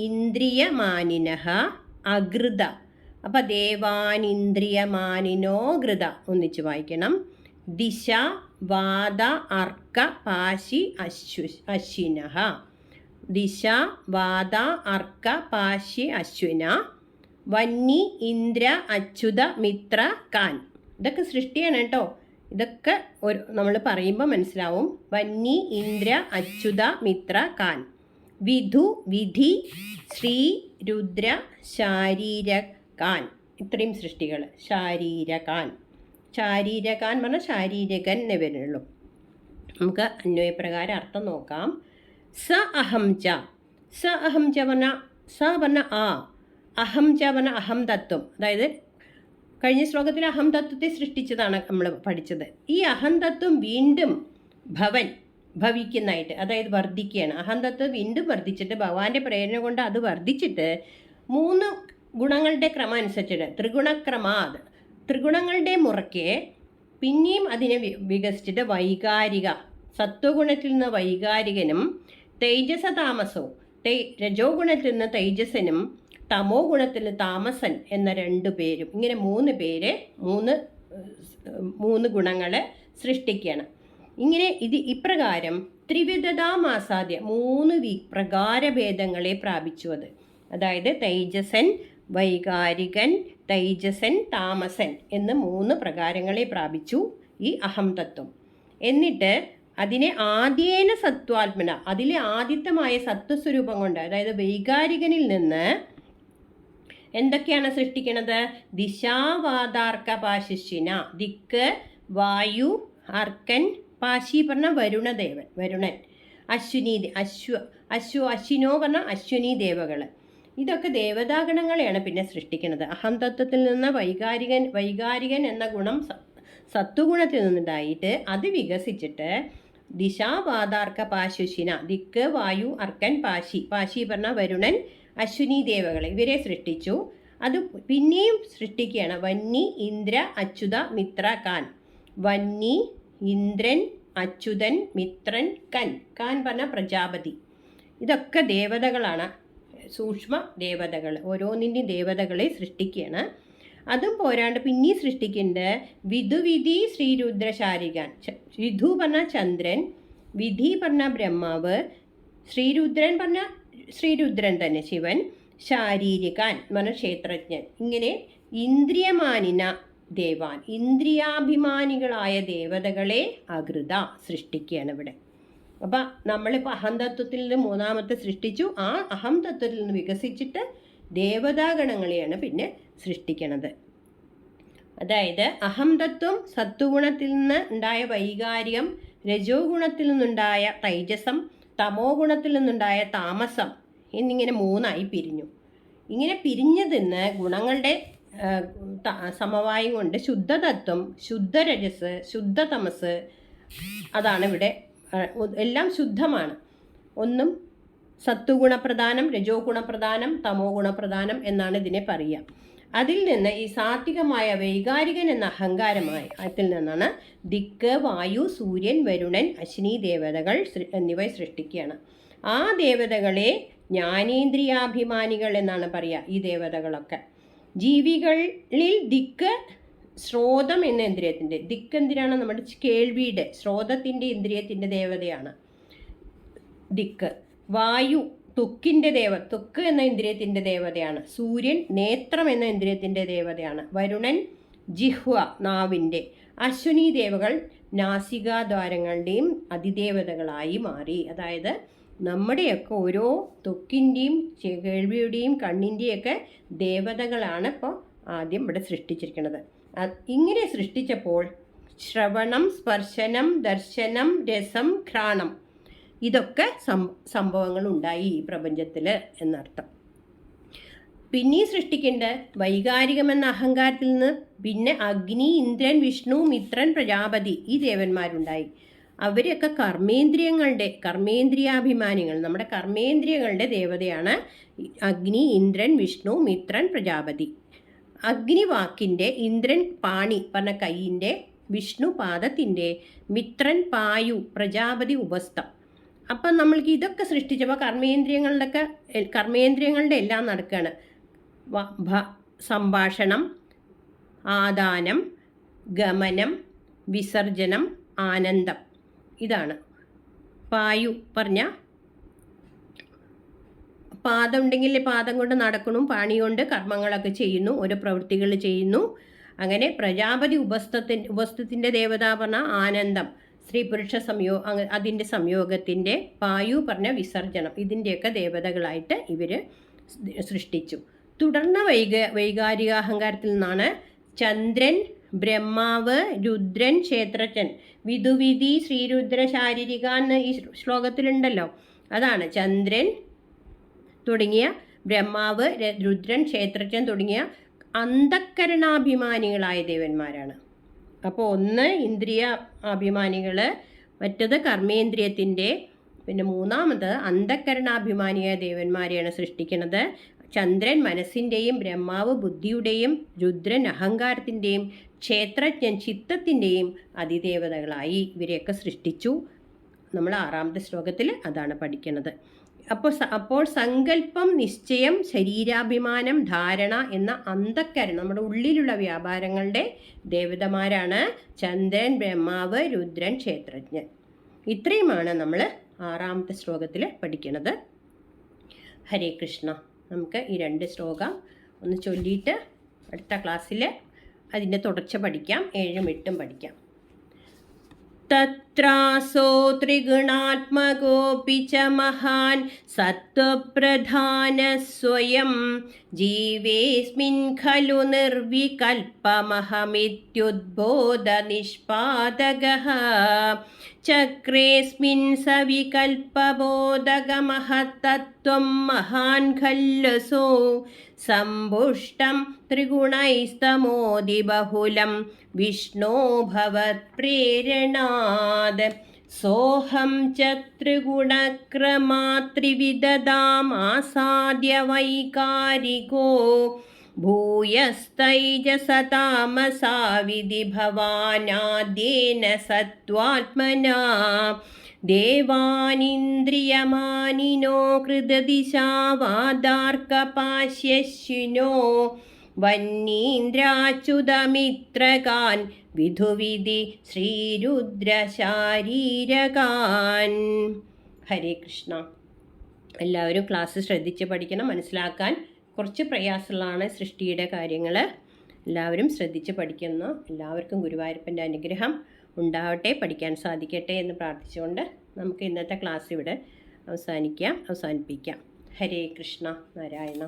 ഇന്ദ്രിയമാനിനഃ അകൃത. അപ്പം ദേവാൻ ഇന്ദ്രിയമാനിനോ ഘൃത ഒന്നിച്ച് വായിക്കണം. ദിശ വാദ അർക്ക പാശി അശ്വിനഃ. ദിശ വാദ അർക്ക പാശി അശ്വിന വന്നി ഇന്ദ്ര അച്യുത മിത്ര കാൻ. ഇതൊക്കെ സൃഷ്ടിയാണ് കേട്ടോ. ഇതൊക്കെ നമ്മൾ പറയുമ്പോൾ മനസ്സിലാവും. വന്നി ഇന്ദ്ര അച്യുത മിത്ര കാൻ. വിധു വിധി ശ്രീ രുദ്ര ശാരീരകാൻ. ഇത്രയും സൃഷ്ടികൾ. ശാരീരകാൻ, ശാരീരകാൻ പറഞ്ഞാൽ ശാരീരകൻ എന്നേ വരുന്നുള്ളൂ. നമുക്ക് അന്വയപ്രകാരം അർത്ഥം നോക്കാം. സ അഹം ച. സ അഹം ച പറഞ്ഞാൽ സ പറഞ്ഞ ആ, അഹം ച പറഞ്ഞ അഹം തത്വം. അതായത് കഴിഞ്ഞ ശ്ലോകത്തിൽ അഹം തത്വത്തെ സൃഷ്ടിച്ചതാണ് നമ്മൾ പഠിച്ചത്. ഈ അഹം തത്വം വീണ്ടും ഭവിക്കുന്നതായിട്ട്, അതായത് വർദ്ധിക്കുകയാണ്. അഹം തത്വം വീണ്ടും വർദ്ധിച്ചിട്ട് ഭഗവാന്റെ പ്രേരണ കൊണ്ട് അത് വർദ്ധിച്ചിട്ട് 3 ഗുണങ്ങളുടെ ക്രമം അനുസരിച്ചിട്ട് ത്രിഗുണക്രമാത്, ത്രിഗുണങ്ങളുടെ മുറയ്ക്ക് പിന്നെയും അതിനെ വികസിച്ചിട്ട് വൈകാരിക, സത്വഗുണത്തിൽ നിന്ന് വൈകാരികനും തേജസ താമസവും, രജോ ഗുണത്തിൽ നിന്ന് തേജസനും തമോ ഗുണത്തിൽ താമസൻ എന്ന 2 പേരും, ഇങ്ങനെ 3 പേര് 3 ഗുണങ്ങളെ സൃഷ്ടിക്കുകയാണ്. ഇങ്ങനെ ഇപ്രകാരം ത്രിവിധതാമാസാദ്യ 3 പ്രകാരഭേദങ്ങളെ പ്രാപിച്ചു. അതായത് തൈജസൻ, വൈകാരികൻ, തൈജസൻ, താമസൻ എന്ന് 3 പ്രകാരങ്ങളെ പ്രാപിച്ചു ഈ അഹം തത്വം. എന്നിട്ട് അതിനെ ആദ്യേന സത്വാത്മന, അതിലെ ആദിത്യമായ സത്വസ്വരൂപം കൊണ്ട്, അതായത് വൈകാരികനിൽ നിന്ന് എന്തൊക്കെയാണ് സൃഷ്ടിക്കുന്നത്? ദിശാവാദാർക്ക പാശിശ്വിന, ദിക്ക്, വായു, അർക്കൻ, പാശി പറഞ്ഞ വരുണദേവൻ, വരുണൻ, അശ്വിനി, അശ്വിനോ പറഞ്ഞ അശ്വിനി ദേവകൾ. ഇതൊക്കെ ദേവതാഗണങ്ങളെയാണ് പിന്നെ സൃഷ്ടിക്കുന്നത്. അഹം തത്വത്തിൽ നിന്ന് വൈകാരികൻ എന്ന ഗുണം സത്വഗുണത്തിൽ നിന്നുണ്ടായിട്ട് അത് വികസിച്ചിട്ട് ദിശാവാദാർക്ക പാശുശിന, ദിക്ക്, വായു, അർക്കൻ, പാശി പറഞ്ഞ വരുണൻ, അശ്വിനി ദേവകൾ, ഇവരെ സൃഷ്ടിച്ചു. അത് പിന്നെയും സൃഷ്ടിക്കുകയാണ്. വന്നി ഇന്ദ്ര അച്യുത മിത്ര കാൻ. വന്നി, ഇന്ദ്രൻ, അച്യുതൻ, മിത്രൻ, കാൻ പറഞ്ഞ പ്രജാപതി. ഇതൊക്കെ ദേവതകളാണ്, സൂക്ഷ്മ ദേവതകൾ. ഓരോന്നിൻ്റെയും ദേവതകളെ സൃഷ്ടിക്കുകയാണ്. അതും പോരാണ്ട് പിന്നെയും സൃഷ്ടിക്കുന്നുണ്ട് വിധി ശ്രീരുദ്ര ശാരികാൻ. വിധു പറഞ്ഞ ചന്ദ്രൻ, വിധി പറഞ്ഞ ബ്രഹ്മാവ്, ശ്രീരുദ്രൻ പറഞ്ഞ ശ്രീരുദ്രൻ തന്നെ ശിവൻ, ശാരീരികാൻ പറഞ്ഞ ക്ഷേത്രജ്ഞൻ. ഇങ്ങനെ ഇന്ദ്രിയമാനിന ദേവാൻ, ഇന്ദ്രിയാഭിമാനികളായ ദേവതകളെ അകൃത സൃഷ്ടിക്കുകയാണ് ഇവിടെ. അപ്പം നമ്മളിപ്പോൾ അഹം തത്വത്തിൽ നിന്ന് 3ാമത്തെ സൃഷ്ടിച്ചു. ആ അഹം തത്വത്തിൽ നിന്ന് വികസിച്ചിട്ട് ദേവതാഗണങ്ങളെയാണ് പിന്നെ സൃഷ്ടിക്കണത്. അതായത് അഹം തത്വം സത്വഗുണത്തിൽ നിന്ന് ഉണ്ടായ വൈകാരികം, രജോ ഗുണത്തിൽ നിന്നുണ്ടായ തൈജസം, തമോ ഗുണത്തിൽ നിന്നുണ്ടായ താമസം എന്നിങ്ങനെ 3ആയി പിരിഞ്ഞു. ഇങ്ങനെ പിരിഞ്ഞതിന്ന് ഗുണങ്ങളുടെ സമവായം കൊണ്ട് ശുദ്ധതത്വം, ശുദ്ധരജസ്, ശുദ്ധതമസ്, അതാണ് ഇവിടെ. എല്ലാം ശുദ്ധമാണ്. ഒന്നും സത്വഗുണപ്രധാനം, രജോ ഗുണപ്രധാനം, തമോ ഗുണപ്രധാനം എന്നാണ് ഇതിനെ പറയുക. അതിൽ നിന്ന് ഈ സാത്വികമായ വൈകാരികൻ എന്ന അഹങ്കാരമായ അതിൽ നിന്നാണ് ദിക്ക്, വായു, സൂര്യൻ, വരുണൻ, അശ്വിനി ദേവതകൾ എന്നിവ സൃഷ്ടിക്കുകയാണ്. ആ ദേവതകളെ ജ്ഞാനേന്ദ്രിയാഭിമാനികൾ എന്നാണ് പറയുക. ഈ ദേവതകളൊക്കെ ജീവികളിൽ ദിക്ക്, ശ്രോതം എന്ന ഇന്ദ്രിയത്തിൻ്റെ, ദിക്ക് എന്തിനാണ്? നമ്മുടെ കേൾവിയുടെ, ശ്രോതത്തിൻ്റെ ഇന്ദ്രിയത്തിൻ്റെ ദേവതയാണ് ദിക്ക്. വായു ത്വക്ക് എന്ന ഇന്ദ്രിയത്തിൻ്റെ ദേവതയാണ്. സൂര്യൻ നേത്രം എന്ന ഇന്ദ്രിയത്തിൻ്റെ ദേവതയാണ്. വരുണൻ ജിഹ്വ, നാവിൻ്റെ. അശ്വിനി ദേവകൾ നാസികാദ്വാരങ്ങളുടെയും അതിദേവതകളായി മാറി. അതായത് നമ്മുടെയൊക്കെ ഓരോ ത്വക്കിൻ്റെയും കേൾവിയുടെയും കണ്ണിൻ്റെയൊക്കെ ദേവതകളാണ് ഇപ്പോൾ ആദ്യം ഇവിടെ സൃഷ്ടിച്ചിരിക്കുന്നത്. ഇങ്ങനെ സൃഷ്ടിച്ചപ്പോൾ ശ്രവണം, സ്പർശനം, ദർശനം, രസം, ഘ്രാണം. ഇതൊക്കെ സംഭവങ്ങൾ ഉണ്ടായി ഈ പ്രപഞ്ചത്തിൽ എന്നർത്ഥം. പിന്നെ സൃഷ്ടിക്കേണ്ട വൈകാരികമെന്ന അഹങ്കാരത്തിൽ നിന്ന് പിന്നെ അഗ്നി, ഇന്ദ്രൻ, വിഷ്ണു, മിത്രൻ, പ്രജാപതി ഈ ദേവന്മാരുണ്ടായി. അവരൊക്കെ കർമ്മേന്ദ്രിയാഭിമാനികൾ. നമ്മുടെ കർമ്മേന്ദ്രിയങ്ങളുടെ ദേവതയാണ് അഗ്നി, ഇന്ദ്രൻ, വിഷ്ണു, മിത്രൻ, പ്രജാപതി. അഗ്നി വാക്കിൻ്റെ, ഇന്ദ്രൻ പാണി പറഞ്ഞ കൈയിൻ്റെ, വിഷ്ണു പാദത്തിൻ്റെ, മിത്രൻ പായു, പ്രജാപതി ഉപസ്ഥം. അപ്പം നമ്മൾക്ക് ഇതൊക്കെ സൃഷ്ടിച്ചപ്പോൾ കർമ്മേന്ദ്രിയങ്ങളുടെ എല്ലാം നടക്കുകയാണ്. സംഭാഷണം, ആദാനം, ഗമനം, വിസർജനം, ആനന്ദം. ഇതാണ് പായു പറഞ്ഞ പാദം ഉണ്ടെങ്കിൽ പാദം കൊണ്ട് നടക്കണം, പാണി കൊണ്ട് കർമ്മങ്ങളൊക്കെ ചെയ്യുന്നു, ഓരോ പ്രവൃത്തികൾ ചെയ്യുന്നു. അങ്ങനെ പ്രജാപതി ഉപസ്ഥത്തിൻ്റെ ദേവത പറഞ്ഞ ആനന്ദം, സ്ത്രീ പുരുഷ അതിൻ്റെ സംയോഗത്തിൻ്റെ, പായു പറഞ്ഞ വിസർജനം, ഇതിൻ്റെയൊക്കെ ദേവതകളായിട്ട് ഇവർ സൃഷ്ടിച്ചു. തുടർന്ന് വൈകാരികാഹങ്കാരത്തിൽ നിന്നാണ് ചന്ദ്രൻ, ബ്രഹ്മാവ്, രുദ്രൻ, ക്ഷേത്രജ്ഞൻ, വിധുവിധി, ശ്രീരുദ്ര, ശാരീരിക എന്ന് ഈ ശ്ലോകത്തിലുണ്ടല്ലോ. അതാണ് ചന്ദ്രൻ തുടങ്ങിയ ബ്രഹ്മാവ്, രുദ്രൻ, ക്ഷേത്രജ്ഞൻ തുടങ്ങിയ അന്ധക്കരണാഭിമാനികളായ ദേവന്മാരാണ്. അപ്പോൾ ഒന്ന് ഇന്ദ്രിയ അഭിമാനികൾ, മറ്റത് കർമ്മേന്ദ്രിയത്തിൻ്റെ, പിന്നെ മൂന്നാമത് അന്ധക്കരണാഭിമാനിയായ ദേവന്മാരെയാണ് സൃഷ്ടിക്കുന്നത്. ചന്ദ്രൻ മനസ്സിൻ്റെയും, ബ്രഹ്മാവ് ബുദ്ധിയുടെയും, രുദ്രൻ അഹങ്കാരത്തിൻ്റെയും, ക്ഷേത്രജ്ഞൻ ചിത്തത്തിൻ്റെയും അതിദേവതകളായി ഇവരെയൊക്കെ സൃഷ്ടിച്ചു. നമ്മൾ 6ാമത്തെ ശ്ലോകത്തിൽ അതാണ് പഠിക്കുന്നത്. അപ്പോൾ സങ്കല്പം, നിശ്ചയം, ശരീരാഭിമാനം, ധാരണ എന്ന അന്ധക്കരണം, നമ്മുടെ ഉള്ളിലുള്ള വ്യാപാരങ്ങളുടെ ദേവതമാരാണ് ചന്ദ്രൻ, ബ്രഹ്മാവ്, രുദ്രൻ, ക്ഷേത്രജ്ഞൻ. ഇത്രയുമാണ് നമ്മൾ 6ാമത്തെ ശ്ലോകത്തിൽ പഠിക്കുന്നത്. ഹരേ കൃഷ്ണ. നമുക്ക് ഈ 2 ശ്ലോകം ഒന്ന് ചൊല്ലിയിട്ട് അടുത്ത ക്ലാസ്സിൽ അതിൻ്റെ തുടർച്ച പഠിക്കാം. 7ഉം 8ഉം പഠിക്കാം. തത്രാസോ ത്രിഗുണാത്മകോപി ച മഹാൻ സത്വപ്രധാന സ്വയം ജീവേസ്മിൻ ഖലു നിർവികൽപമഹമിത്യുദ്ബോധ നിഷ്പാദകഃ ചക്രേസ്മിൻ സവികൽപബോധകമഹത്തത്വം മഹാൻ ഖല്ലസോ സമ്പുഷ്ടം ത്രിഗുണൈസ്തമോദി ബഹുലം വിഷ്ണോ ഭവത്പ്രേരണാത് സോഹം ച ത്രിഗുണക്രമാത്രിവിദധാമാസാദ്യ വൈകാരികോ ഭൂയസ്തൈജസതാമസാ വിധി ഭവാനാദ്യേന സത്വാത്മനാ ദേവാനിന്ദ്രിയമാനിനോ കൃതദിശാവാദാർക്കപാശ്യശ്വിനോ വന്നീന്ദ്രാച്യുതമിത്രകാൻ വിധുവിധി ശ്രീരുദ്രശാരീരകാൻ. ഹരേ കൃഷ്ണ. എല്ലാവരും ക്ലാസ് ശ്രദ്ധിച്ച് പഠിക്കണം. മനസ്സിലാക്കാൻ കുറച്ച് പ്രയാസമുള്ളതാണ് സൃഷ്ടിയുടെ കാര്യങ്ങൾ. എല്ലാവരും ശ്രദ്ധിച്ച് പഠിക്കുന്നു. എല്ലാവർക്കും ഗുരുവായൂരപ്പൻ്റെ അനുഗ്രഹം ഉണ്ടാവട്ടെ, പഠിക്കാൻ സാധിക്കട്ടെ എന്ന് പ്രാർത്ഥിച്ചുകൊണ്ട് നമുക്ക് ഇന്നത്തെ ക്ലാസ് ഇവിടെ അവസാനിപ്പിക്കാം. ഹരേ കൃഷ്ണ. നാരായണ.